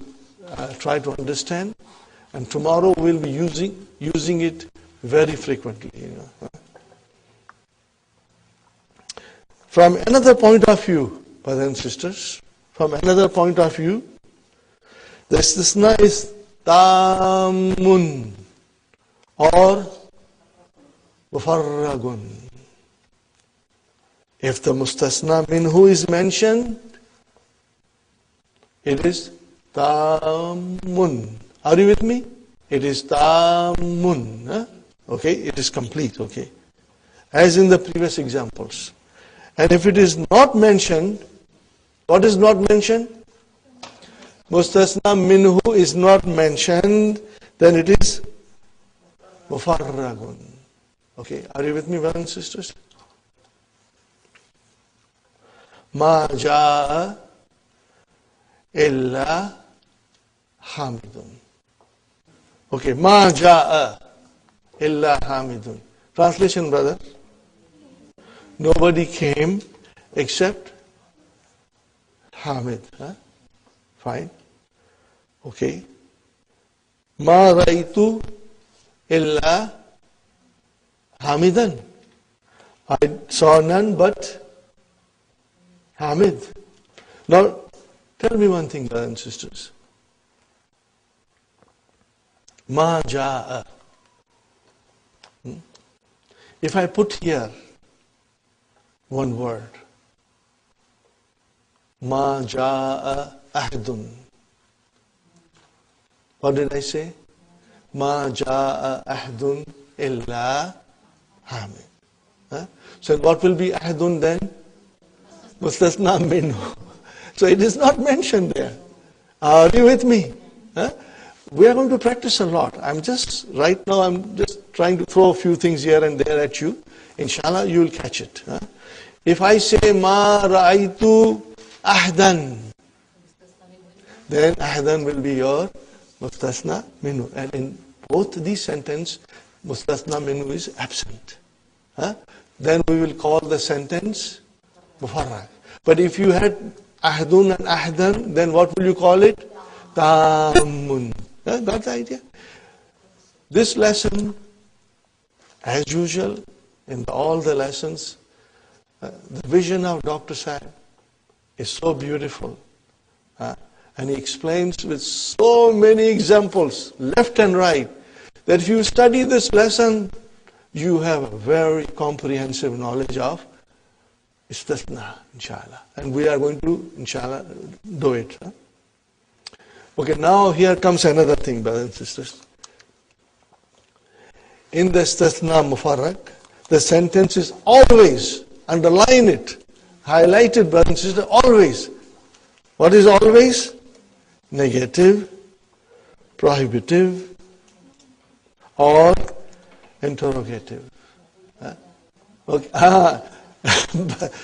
try to understand, and tomorrow we'll be using it very frequently. From another point of view, brothers and sisters, from another point of view, the istisna is tamun or mufarragun. If the mustasna minhu is mentioned, it is tamun. Are you with me? It is tamun. Okay, it is complete. Okay, as in the previous examples. And if it is not mentioned, what is not mentioned? Mustasna minhu is not mentioned, then it is mufarragun. Okay, are you with me, brothers and sisters? Ma ja'a illa hamidun. Okay, ma ja'a illa hamidun. Translation, brother. Nobody came except Hamid. Fine. Okay. Ma raitu illa Hamidan. I saw none but Hamid. Now, tell me one thing, brothers and sisters. Ma ja'a. If I put here one word, ma ja'a ahdun. What did I say? Ma ja'a ahdun illa hamid. So what will be ahdun then? Mustasna minhu. So it is not mentioned there. Are you with me? We are going to practice a lot. I'm just trying to throw a few things here and there at you. Inshallah, you will catch it. If I say ma ra'aytu ahdan, then ahdan will be your mustasna minhu. And in both these sentences, mustasna minhu is absent. Then we will call the sentence mufarrag. But if you had ahdun and ahdan, then what will you call it? Tamun. Got the idea? This lesson as usual, in all the lessons, the vision of Dr. Sahib is so beautiful. And he explains with so many examples, left and right, that if you study this lesson, you have a very comprehensive knowledge of istisna, inshallah. And we are going to, inshallah, do it. Okay, now here comes another thing, brothers and sisters. In the istisna mufarraq, the sentence is always, underline it, highlighted, brothers and sisters, always. What is always? Negative, prohibitive, or interrogative. Okay.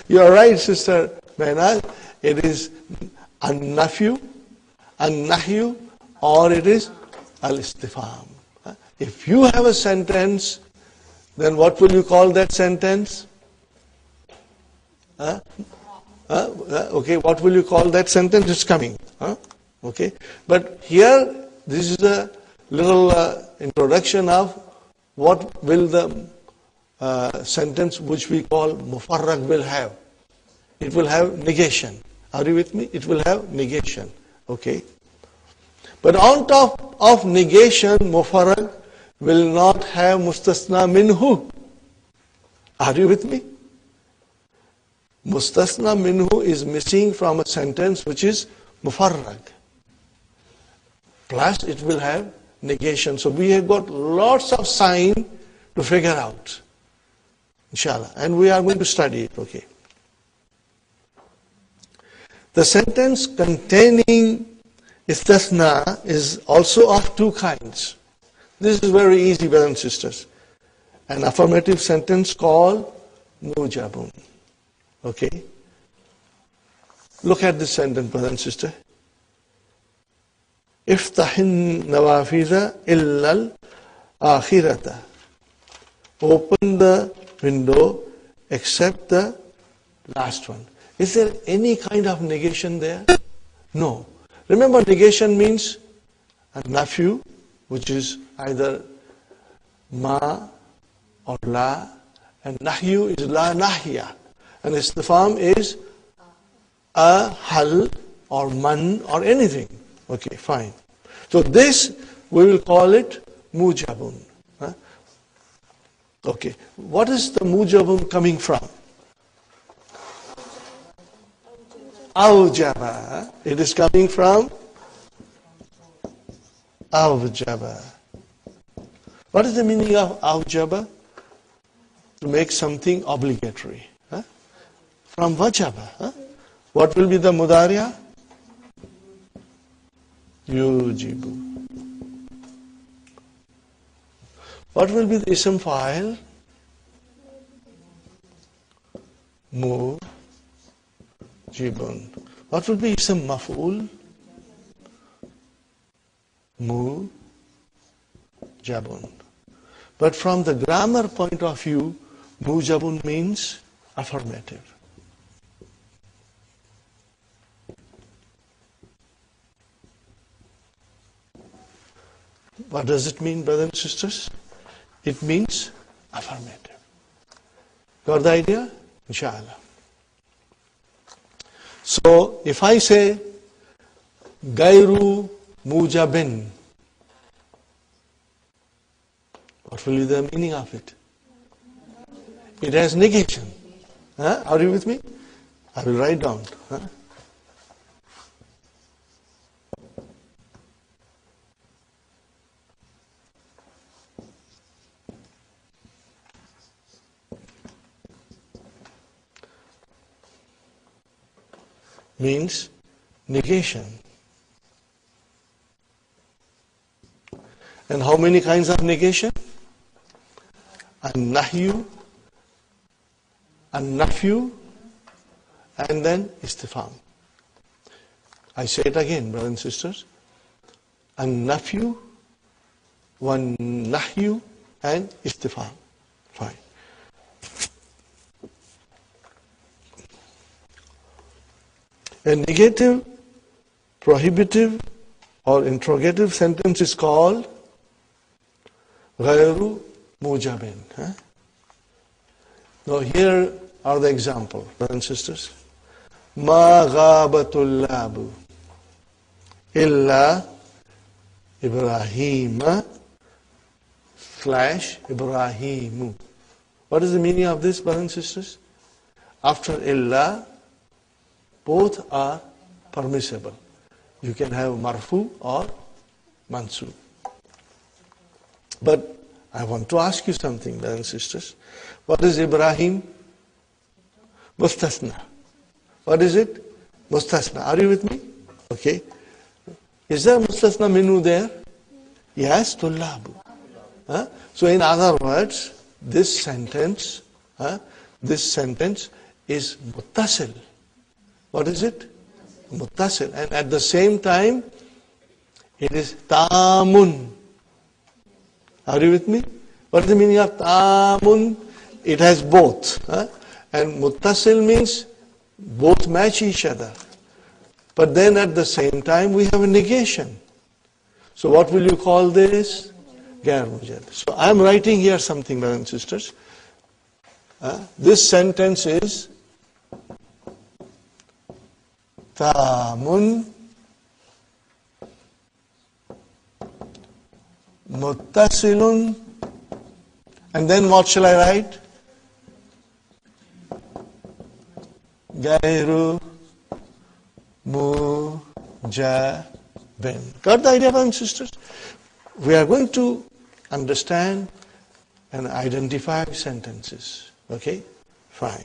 You are right, Sister Mehnaz. It is an-nafyu, an-nahyu, or it is al-istifham. If you have a sentence, then what will you call that sentence? Okay, what will you call that sentence? It's coming. Okay, but here, this is a little introduction of what will the sentence which we call mufarraq will have. It will have negation. Are you with me? It will have negation. Okay. But on top of negation, mufarraq will not have mustasna minhu. Are you with me? Mustasna minhu is missing from a sentence which is mufarraq. Plus it will have negation. So we have got lots of sign to figure out. Inshallah. And we are going to study it. Okay. The sentence containing istisna is also of two kinds. This is very easy, brothers and sisters. An affirmative sentence called mujabun. Okay. Look at this sentence, brother and sister. Iftahin nawafiza illal akhirata. Open the window except the last one. Is there any kind of negation there? No. Remember, negation means a nafyu, which is either ma or la, and nahyu is la nahya, and istifham is a hal or man or anything. Okay, fine. So this, we will call it mujabun. Okay, what is the mujabun coming from? Awjaba. It is coming from awjaba. What is the meaning of awjaba? To make something obligatory. From wajaba. What will be the mudariya? Yujibu. What will be the ism fa'il? Mujibun. What will be ism maf'ul? Mujabun. But from the grammar point of view, mujabun means affirmative. What does it mean, brothers and sisters? It means affirmative. Got the idea? Inshallah. So, if I say, Gairu mujabin, what will be the meaning of it? It has negation. Are you with me? I will write down. Means negation. And how many kinds of negation? An-nahyu, an-nafyu, and then istifham. I say it again, brothers and sisters. An-nafyu, wan-nahyu, and istifham. Fine. A negative, prohibitive, or interrogative sentence is called غير mujabin. Now here are the examples, brothers and sisters. Ma ghabatul labu illa Ibrahima / Ibrahimu. What is the meaning of this, brothers and sisters? After illa, both are permissible. You can have marfu or mansub. But I want to ask you something, brothers and sisters. What is Ibrahim? Mustasna. What is it? Mustasna. Are you with me? Okay. Is there mustasna minhu there? Yes, tullabu. So in other words, this sentence is muttasil. What is it? Muttasil. And at the same time, it is tamun. Are you with me? What is the meaning of tamun? It has both. And muttasil means both match each other. But then at the same time, we have a negation. So what will you call this? Gair mujad. So I am writing here something, brothers and sisters. This sentence is tamun muttasilun, and then what shall I write? Gairu mujabin. Got the idea, brothers and sisters? We are going to understand and identify sentences. Okay? Fine.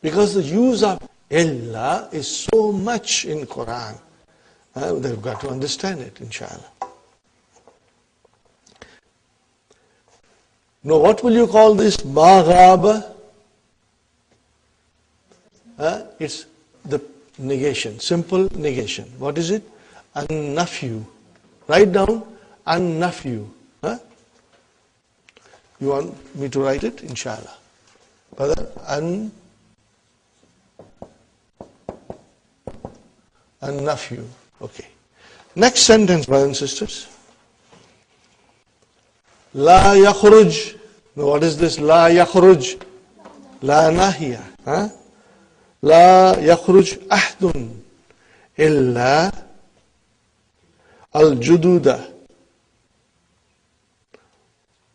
Because the use of illa is so much in Qur'an. They've got to understand it, inshallah. Now, what will you call this maghaba? It's the negation, simple negation. What is it? An-nafyu. Write down an-nafyu. You want me to write it? Inshallah. Brother, an-nafyu. Okay. Next sentence, brothers and sisters. La yakhruj. Now what is this? La yakhruj. La nahiya. La yakhruj ahdun illa al-jududa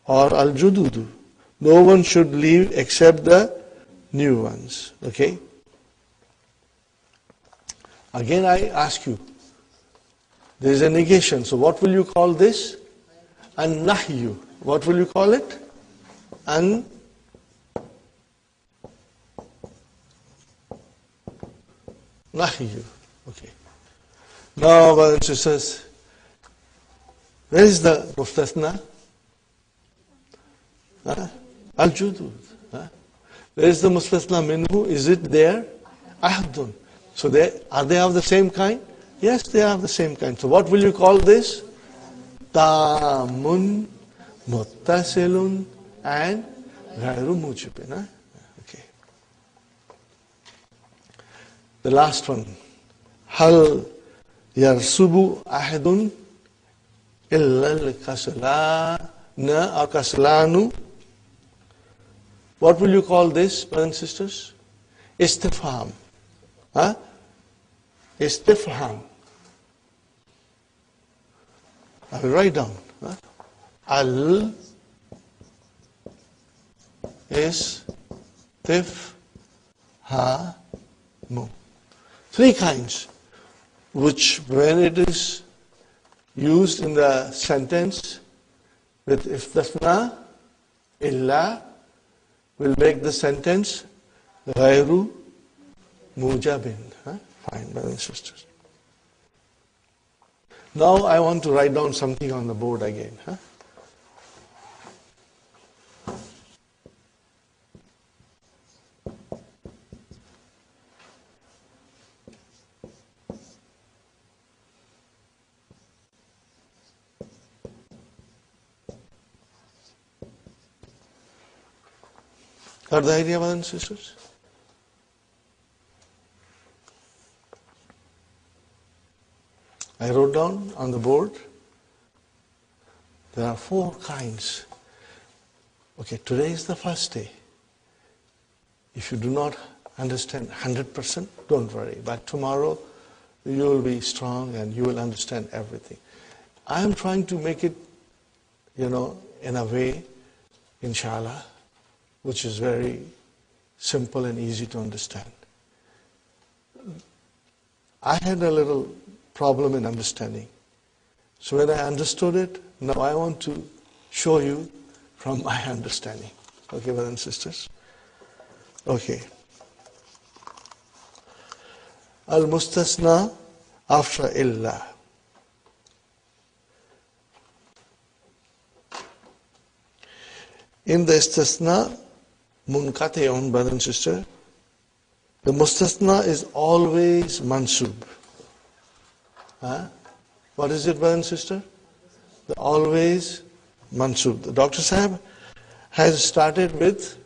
or al-jududu. No one should leave except the new ones. Okay? Again I ask you, there is a negation. So what will you call this? An-nahyu. What will you call it? An-nahyu. Okay. Now, brothers and sisters, where is the mustasna? Al-judud. Where is the mustasna minhu? Is it there? Ahdun. So are they of the same kind? Yes, they are of the same kind. So what will you call this? Tamun, muttasilun, and ghairu mujibin. Okay. The last one. Hal yarsubu ahadun illa al-kaslana or kaslanu. What will you call this, brothers and sisters? Istifham. Istifham. I will write down. Al istifhamu. Three kinds, which when it is used in the sentence with istisna, illa, will make the sentence ghairu mujabin. Fine, brothers and sisters. Now I want to write down something on the board again. Got the idea, brothers and sisters? I wrote down on the board, there are four kinds Okay, today is the first day. If you do not understand 100%, don't worry. But tomorrow, you will be strong and you will understand everything. I am trying to make it, in a way, inshallah, which is very simple and easy to understand. I had a little problem in understanding. So when I understood it, now I want to show you from my understanding. Okay, brothers and sisters? Okay. Al-mustasna after illa. In the istisna, munqati'un, brother and sister, the mustasna is always mansub. What is it, brother and sister? The always mansub. The Dr. Sahib has started with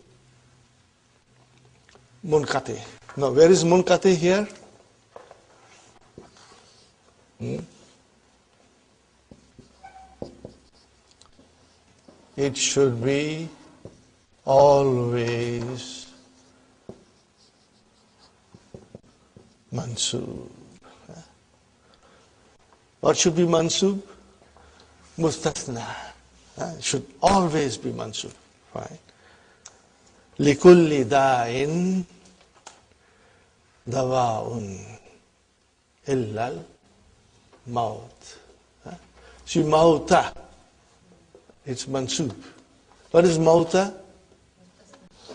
munqati. Now, where is munqati here? It should be always mansub. What should be mansub? Mustasna. It should always be mansub. Right? Likulli da'in dawa'un illal maut. See, mauta, it's mansub. What is mauta?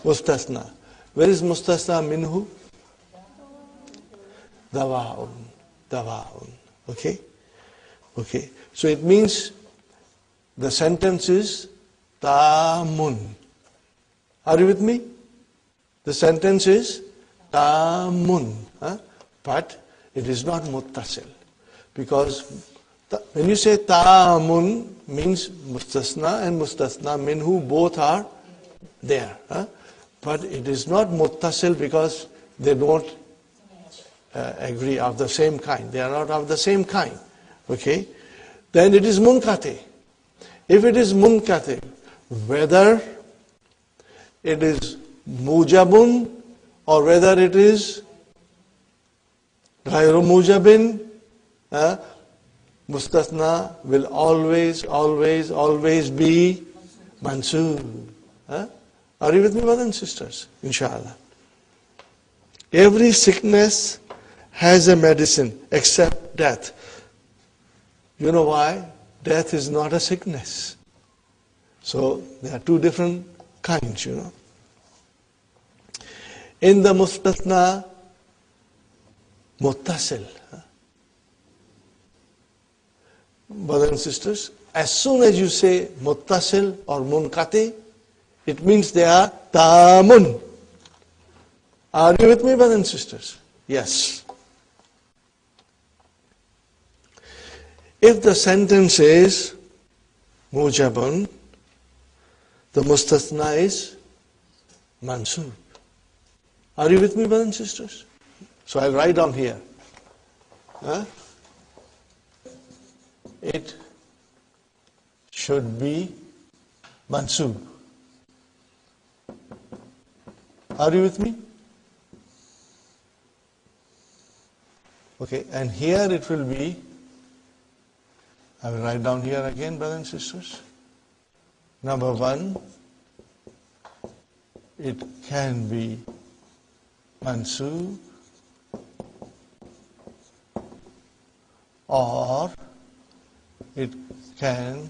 Mustasna. Where is mustasna minhu? Dawa'un. Dawa'un. Okay? Okay. So it means the sentence is tamun. Are you with me? The sentence is tamun. But it is not muttasil. Because when you say tamun, means mustasna and mustasna minhu both are there. But it is not muttasil because they don't agree of the same kind. They are not of the same kind. Okay? Then it is munqati. If it is munqati, whether it is mujabun or whether it is ghayru mujabin, mustasna will always be mansub. Are you with me, brothers and sisters? Inshallah. Every sickness has a medicine except death. You know why? Death is not a sickness. So there are two different kinds, In the mustasna, muttasil. Brothers and sisters, as soon as you say muttasil or munqati, it means they are tamun. Are you with me, brothers and sisters? Yes. If the sentence is mujabun, the mustasna is mansub. Are you with me, brothers and sisters? So I'll write down here. It should be mansub. Are you with me? Okay, and here it will be, I will write down here again, brothers and sisters. Number one, it can be mansub or it can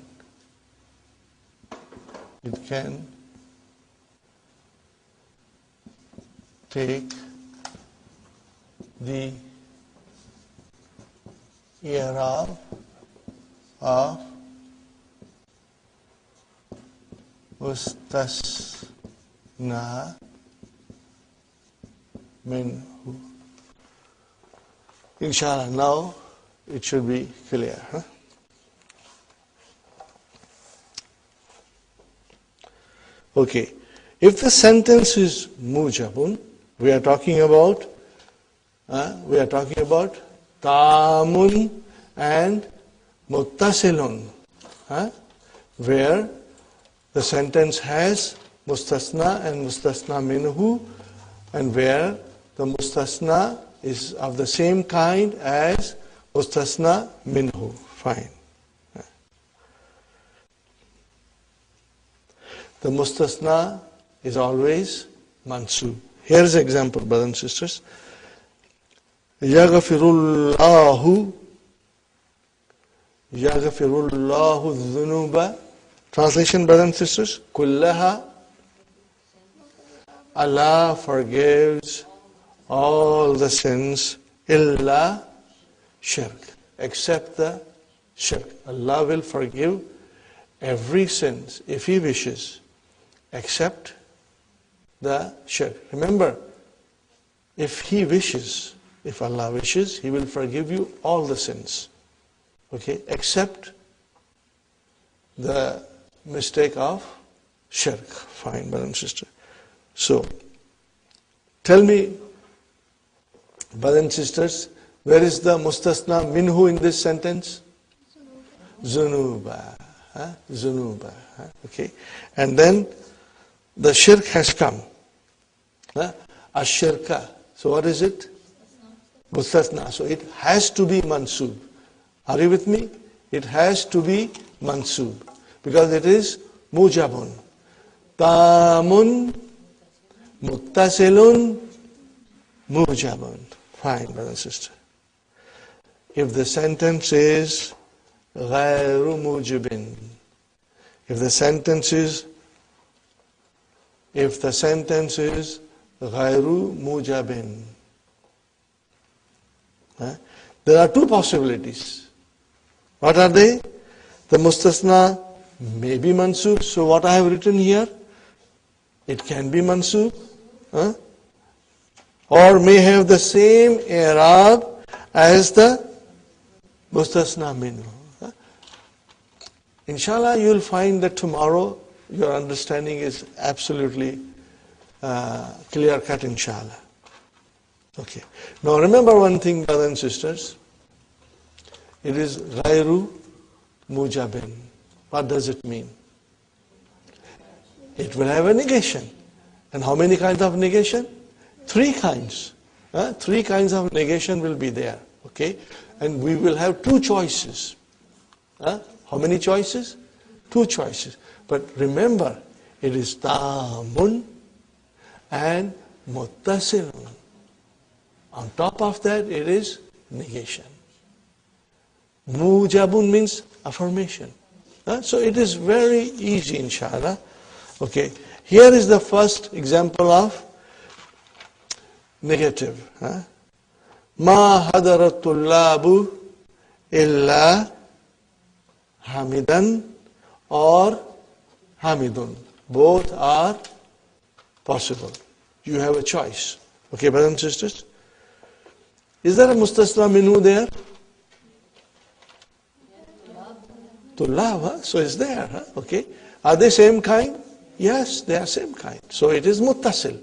take the i'rab of mustasna minhu. Inshallah, now it should be clear. Okay. If the sentence is mujabun, we are talking about tamun and muttasilun, where the sentence has mustasna and mustasna minhu, and where the mustasna is of the same kind as mustasna minhu. Fine. The mustasna is always mansub. Here is an example, brothers and sisters. Yaghfirullahu dhunuba. Translation, brothers and sisters. Kullaha. Allah forgives all the sins illa shirk, except the shirk. Allah will forgive every sin if He wishes, except the shirk. Remember, if He wishes, if Allah wishes, He will forgive you all the sins. Okay, except the mistake of shirk. Fine, brother and sister. So, tell me, brothers and sisters, where is the mustasna minhu in this sentence? Zunuba. Zunuba. Okay. And then the shirk has come. Ashirka. So what is it? Mustasna. So it has to be mansub. Are you with me? It has to be mansub. Because it is mujabun. Tamun muttasilun mujabun. Fine, brother and sister. If the sentence is ghayru mujibin, if the sentence is ghayru mujabin, there are two possibilities. What are they? The mustasna may be mansub. So what I have written here, it can be mansub, or may have the same i'rab as the mustasna minhu. Inshallah, you will find that tomorrow your understanding is absolutely clear cut, inshallah. Okay. Now remember one thing, brothers and sisters. It is ghayru mujabin. What does it mean? It will have a negation. And how many kinds of negation? 3 kinds. 3 kinds of negation will be there. Okay? And we will have 2 choices. How many choices? 2 choices. But remember, it is tamun and muttasilun. On top of that, it is negation. Mujabun means affirmation. So it is very easy, inshallah. Okay. Here is the first example of negative. Ma hadaratullabu illa hamidan or hamidun. Both are possible. You have a choice. Okay, brothers and sisters? Is there a mustasna minhu there? Tullab, so it's there. Okay. Are they same kind? Yes, they are same kind. So it is muttasil.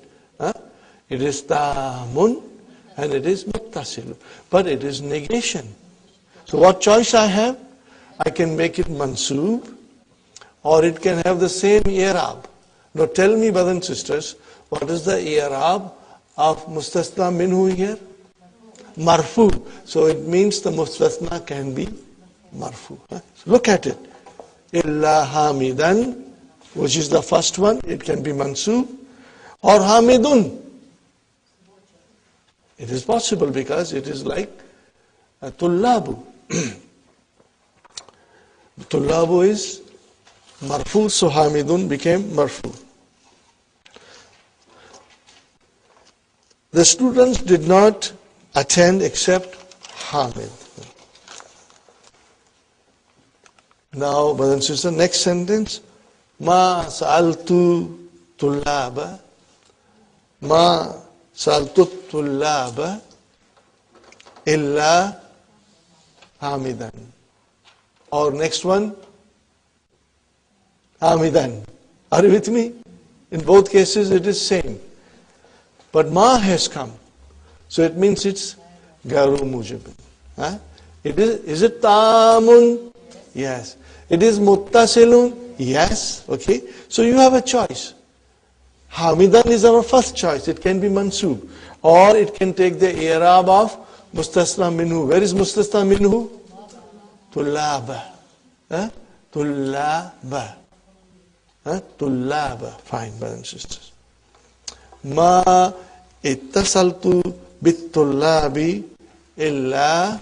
It is tamun and it is muttasil. But it is negation. So what choice I have? I can make it mansub, or it can have the same i'rab. Now tell me, brothers and sisters, what is the i'rab of mustasna minhu here? Marfu. So it means the mustasna can be marfu. So look at it. Illa hamidan, which is the first one, it can be mansub, or hamidun. It is possible because it is like tullabu. Tullabu is marfu, so hamidun became marfu. The students did not attend except hamid. Now, brothers and sisters, next sentence. Ma sa'altu tullaba. Ma sa'altu tullaba illa hamidan. Or next one, hamidan. Are you with me? In both cases it is same. But ma has come. So it means it's garu mujibin. Is it tamun? Yes. It is muttasilun? Yes. Okay. So you have a choice. Hamidan is our first choice. It can be mansub. Or it can take the i'rab of mustasna minhu. Where is mustasna minhu? Tullaba. Tullaba. Tullaba. Fine, brothers and sisters. Ma ittasaltu bit-tullabi illa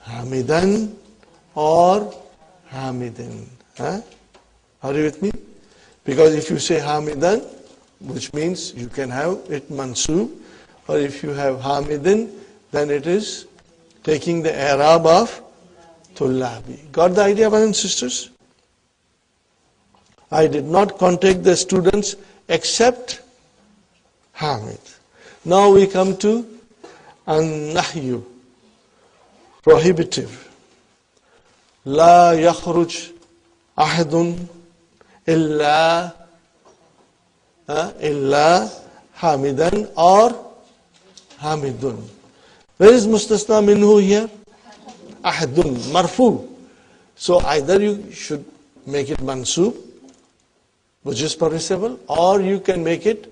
hamidan or hamidin. Are you with me? Because if you say hamidan, which means you can have it mansub, or if you have hamidin, then it is taking the i'rab of tullabi. Got the idea, brothers and sisters? I did not contact the students except Hamid. Now we come to an-nahyu, prohibitive. La yakhruj ahadun illa hamidan or hamidun. Where is mustasna minhu here? Ahadun, marfu. So either you should make it mansub, which is permissible, or you can make it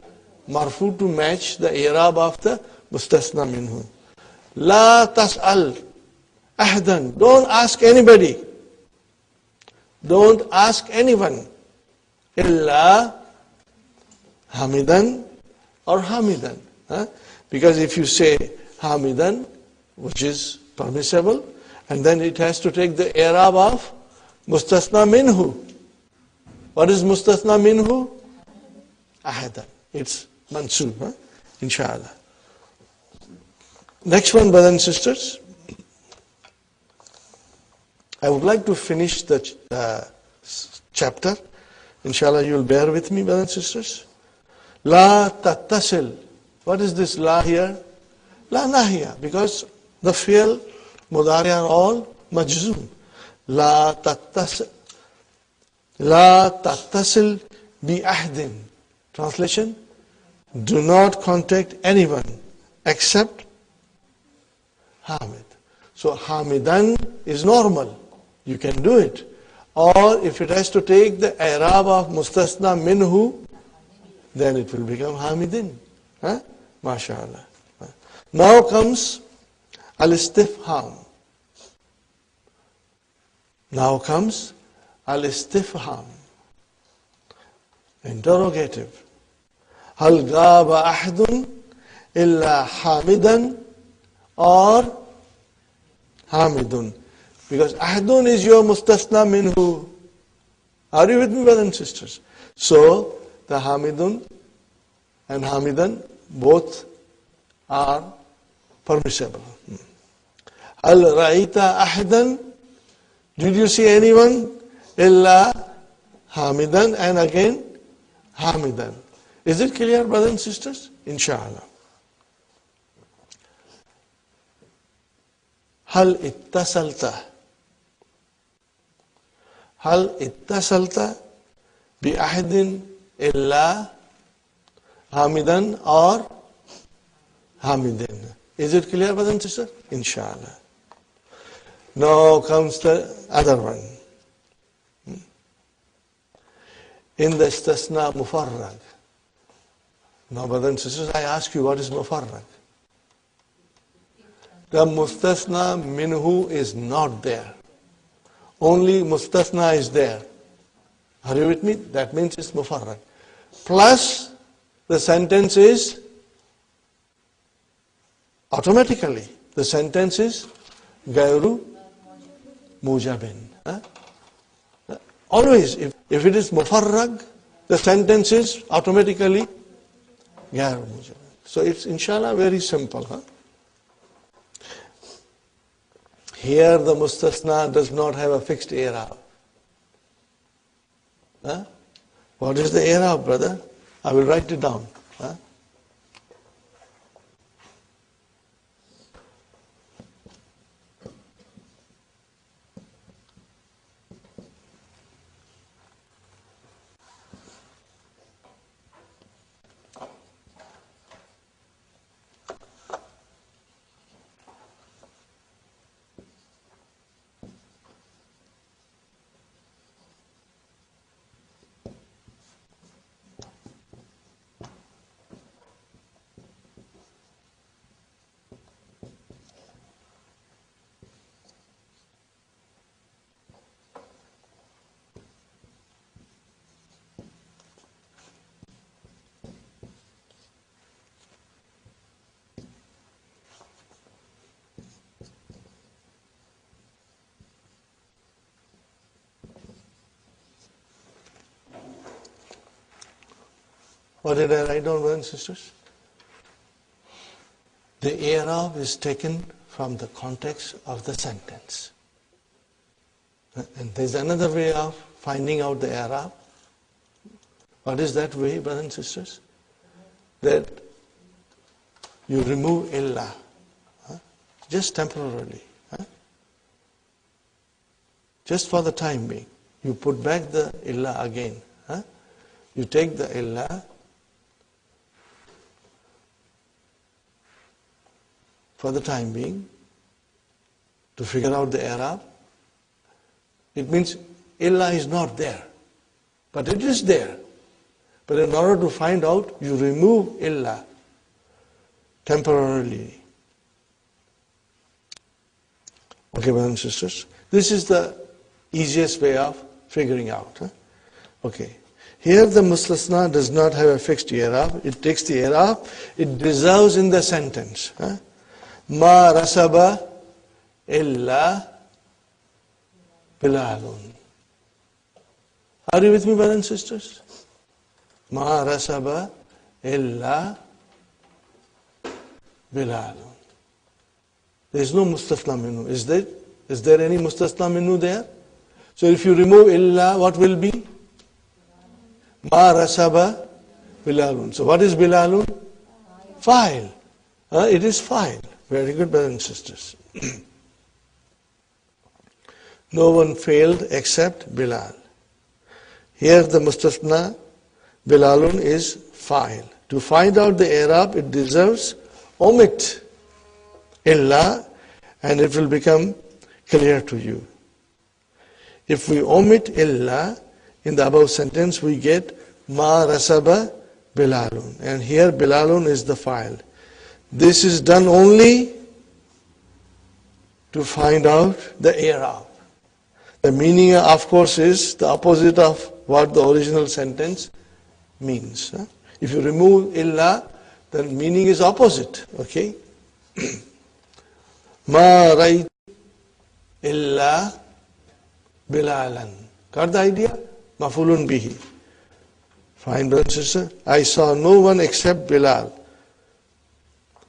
marfu to match the i'rab of the mustasna minhu. La tas'al ahadan. Don't ask anybody. Don't ask anyone. Illa hamidan or hamidan. Because if you say hamidan, which is permissible, and then it has to take the i'rab of mustasna minhu. What is mustasna minhu? Ahadan. It's mansub, inshallah. Next one, brothers and sisters. I would like to finish the chapter. Inshallah, you will bear with me, brothers and sisters. La tattasil. What is this la here? La nahiya. Because the fi'l, mudari are all majzoom. La tattasil. La tattasil bi ahdin. Translation: do not contact anyone except Hamid. So Hamidan is normal. You can do it. Or if it has to take the i'rab of mustasna minhu, then it will become Hamidin. MashaAllah. Now comes al-istifham. Now comes al-istifham. Interrogative. Hal gaba ahadun illa hamidan or hamidun. Because ahadun is your mustasna minhu. Are you with me, brothers and sisters? So, the hamidun and hamidan both are permissible. Al ra'ita ahadan. Did you see anyone? Illa hamidan and again hamidan. Is it clear, brothers and sisters? Inshallah. Hal ittasalta. Hal ittasalta bi ahadin illa hamidan or hamidin. Is it clear, brothers and sisters? Inshallah. Now comes the other one. In the istasna mufarrag. Now, brothers and sisters, I ask you, what is mufarrag? The mustasna minhu is not there. Only mustasna is there. Are you with me? That means it's mufarrag. Plus, the sentence is automatically. The sentence is gairu mujabin. Always, if it is mufarrag, the sentence is automatically gairu mujabin. So it's inshallah very simple. Here the mustasna does not have a fixed i'rab. What is the i'rab, brother? I will write it down. What did I write down, brothers and sisters? The i'rab is taken from the context of the sentence. And there's another way of finding out the i'rab. What is that way, brothers and sisters? That you remove illa, just temporarily, just for the time being. You put back the illa again. You take the illa for the time being to figure out the i'rab. It means illa is not there, but it is there. But in order to find out, you remove illa temporarily. Okay, brothers and sisters? This is the easiest way of figuring out. Okay. Here the mustasna does not have a fixed i'rab. It takes the i'rab, it deserves in the sentence. Ma rasaba illa bilalun. Are you with me, brothers and sisters? Ma rasaba illa bilalun. There is no mustasna minhu. Is there any mustasna minhu there? So if you remove illa, what will be? Ma rasaba bilalun. So what is bilalun? Fa'il. It is fa'il. Very good, brothers and sisters. No one failed except Bilal. Here the mustasna bilalun is fa'il. To find out the i'rab, it deserves omit illa, and it will become clear to you. If we omit illa in the above sentence, we get ma rasaba bilalun, and here bilalun is the fa'il. This is done only to find out the i'rab. The meaning, of course, is the opposite of what the original sentence means. If you remove illa, then meaning is opposite. Okay? Ma ra'aytu illa bilalan. Got the idea? Maf'ulun bihi. Fine, brother and sister. I saw no one except Bilal.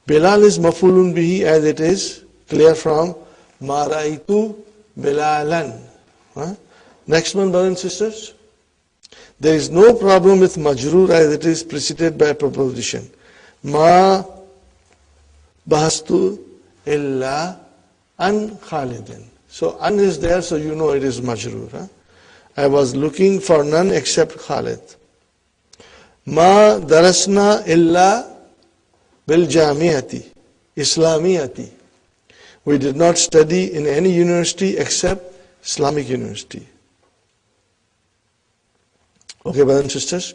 Bilal is maf'ulun bihi, as it is clear from ma ra'aytu bilalan. Next one, brothers and sisters. There is no problem with majroor, as it is preceded by preposition. Ma bahastu illa an Khalidin. So an is there, so you know it is majroor. I was looking for none except Khalid. Ma darasna illa bil jamiati, Islamiyati. We did not study in any university except Islamic university. Okay, brothers and sisters.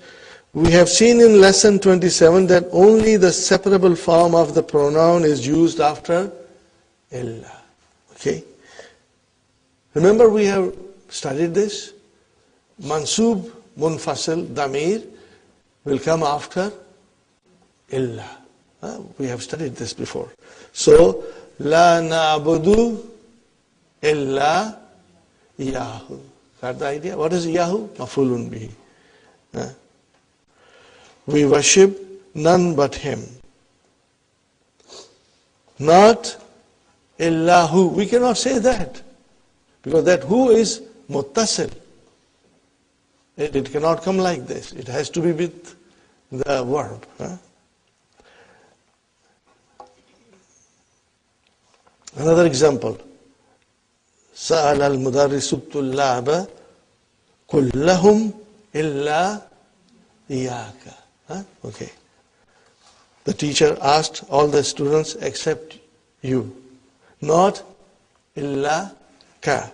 We have seen in lesson 27 that only the separable form of the pronoun is used after illa. Okay. Remember, we have studied this. Mansub, munfasil, damir will come after illa. We have studied this before. So, la na'budu illa iyahu. Got the idea? What is iyahu? Maf'ulun bihi. We worship none but him. Not illahu. We cannot say that, because that who is muttasil. It cannot come like this. It has to be with the verb. Another example. سأل المدرس الطلاب كلهم إلا إياك. Okay. The teacher asked all the students except you. Not illa ka.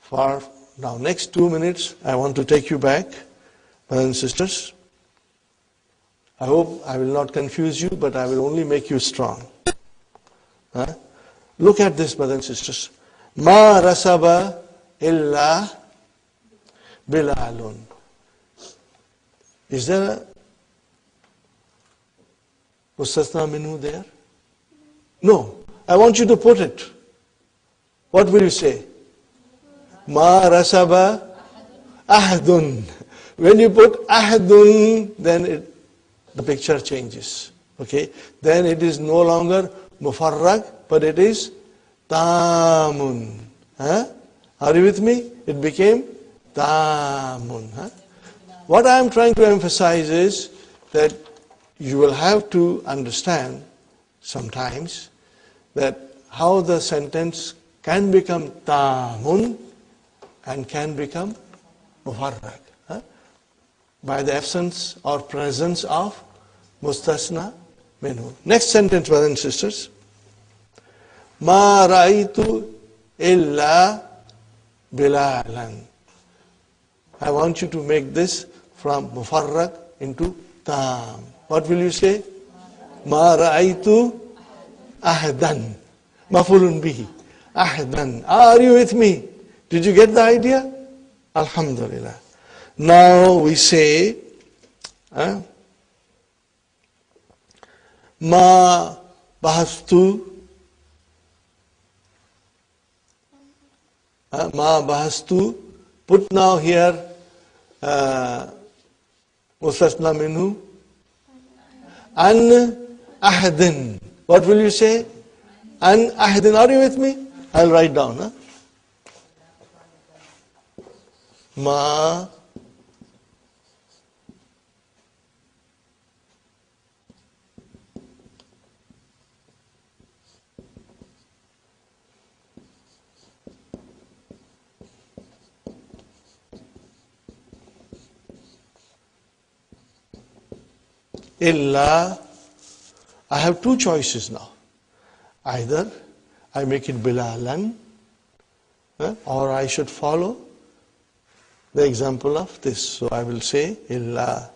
For now, next 2 minutes, I want to take you back, brothers and sisters. I hope I will not confuse you, but I will only make you strong. Look at this, brothers and sisters. Ma rasaba illa bilalun. Is there a mustasna minhu there? No. I want you to put it. What will you say? Ma rasaba ahdun. When you put ahdun, then the picture changes. Okay? Then it is no longer mufarrag, but it is tamun. Huh? Are you with me? It became tamun. Huh? What I am trying to emphasize is that you will have to understand sometimes that how the sentence can become tamun and can become mufarrag, by the absence or presence of mustasna minhu. Next sentence, brothers and sisters. Ma ra'aytu illa bilalan. I want you to make this from mufarrag into tam. What will you say? Ma ra'aytu ahdan. Mafulun bihi. Ahdan. Are you with me? Did you get the idea? Alhamdulillah. Now we say, ma bahastu. Ma bahastu. Put now here mustasna minhu. An ahdin. What will you say? An ahdin. Are you with me? I'll write down. Ma illa. I have two choices now. Either I make it bilalan, or I should follow the example of this. So I will say illa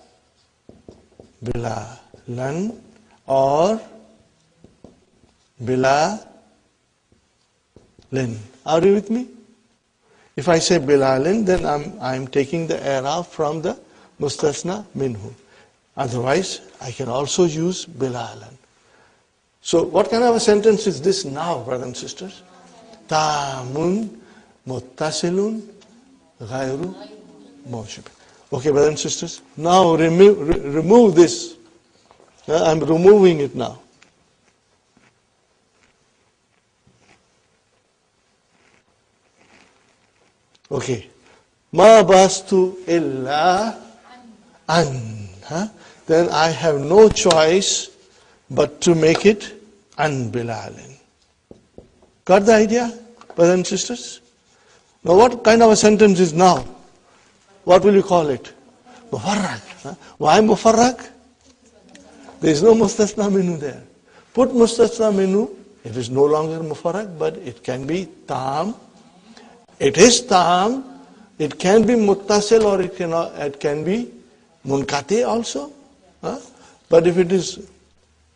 bilalan or bilalin. Are you with me? If I say bilalin, then I'm taking the i'rab from the mustasna minhu. Otherwise, I can also use bilalan. So what kind of a sentence is this now, brothers and sisters? Tamun muttasilun ghayru mawjub. Okay, brothers and sisters. Now remove this. I'm removing it now. Okay. Ma bastu illa an. Then I have no choice but to make it an bilalin. Got the idea, brothers and sisters? Now what kind of a sentence is now? What will you call it? Mufarrag. Why mufarrag? There is no mustasna minhu there. Put mustasna minhu, it is no longer mufarrag, but it can be tam. It is tam. It can be muttasil or it can be munkati also. But if it is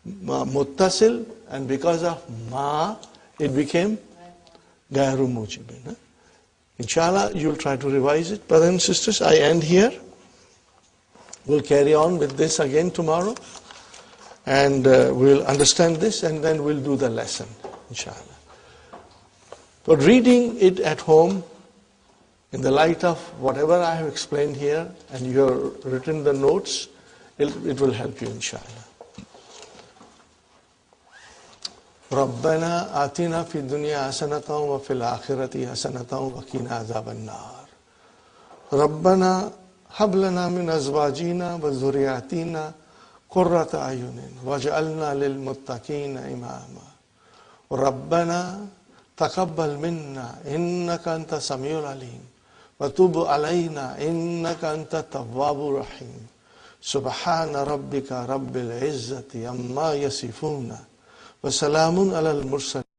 muttasil and because of ma, it became gairu mujibin. Inshallah, you'll try to revise it. Brothers and sisters, I end here. We'll carry on with this again tomorrow. And we'll understand this and then we'll do the lesson, inshallah. But reading it at home, in the light of whatever I have explained here, and you have written the notes, it will help you, inshallah. ربنا آتنا في الدنيا حسنة وفي الآخرة حسنة وقنا عذاب النار. ربنا هب لنا من أزواجنا وذرياتنا قرة أعين واجعلنا للمتقين إماما. ربنا تقبل منا إنك أنت السميع العليم وتب علينا إنك أنت التواب الرحيم. سبحان ربك رب العزة عما يصفون وسلام على المرسلين.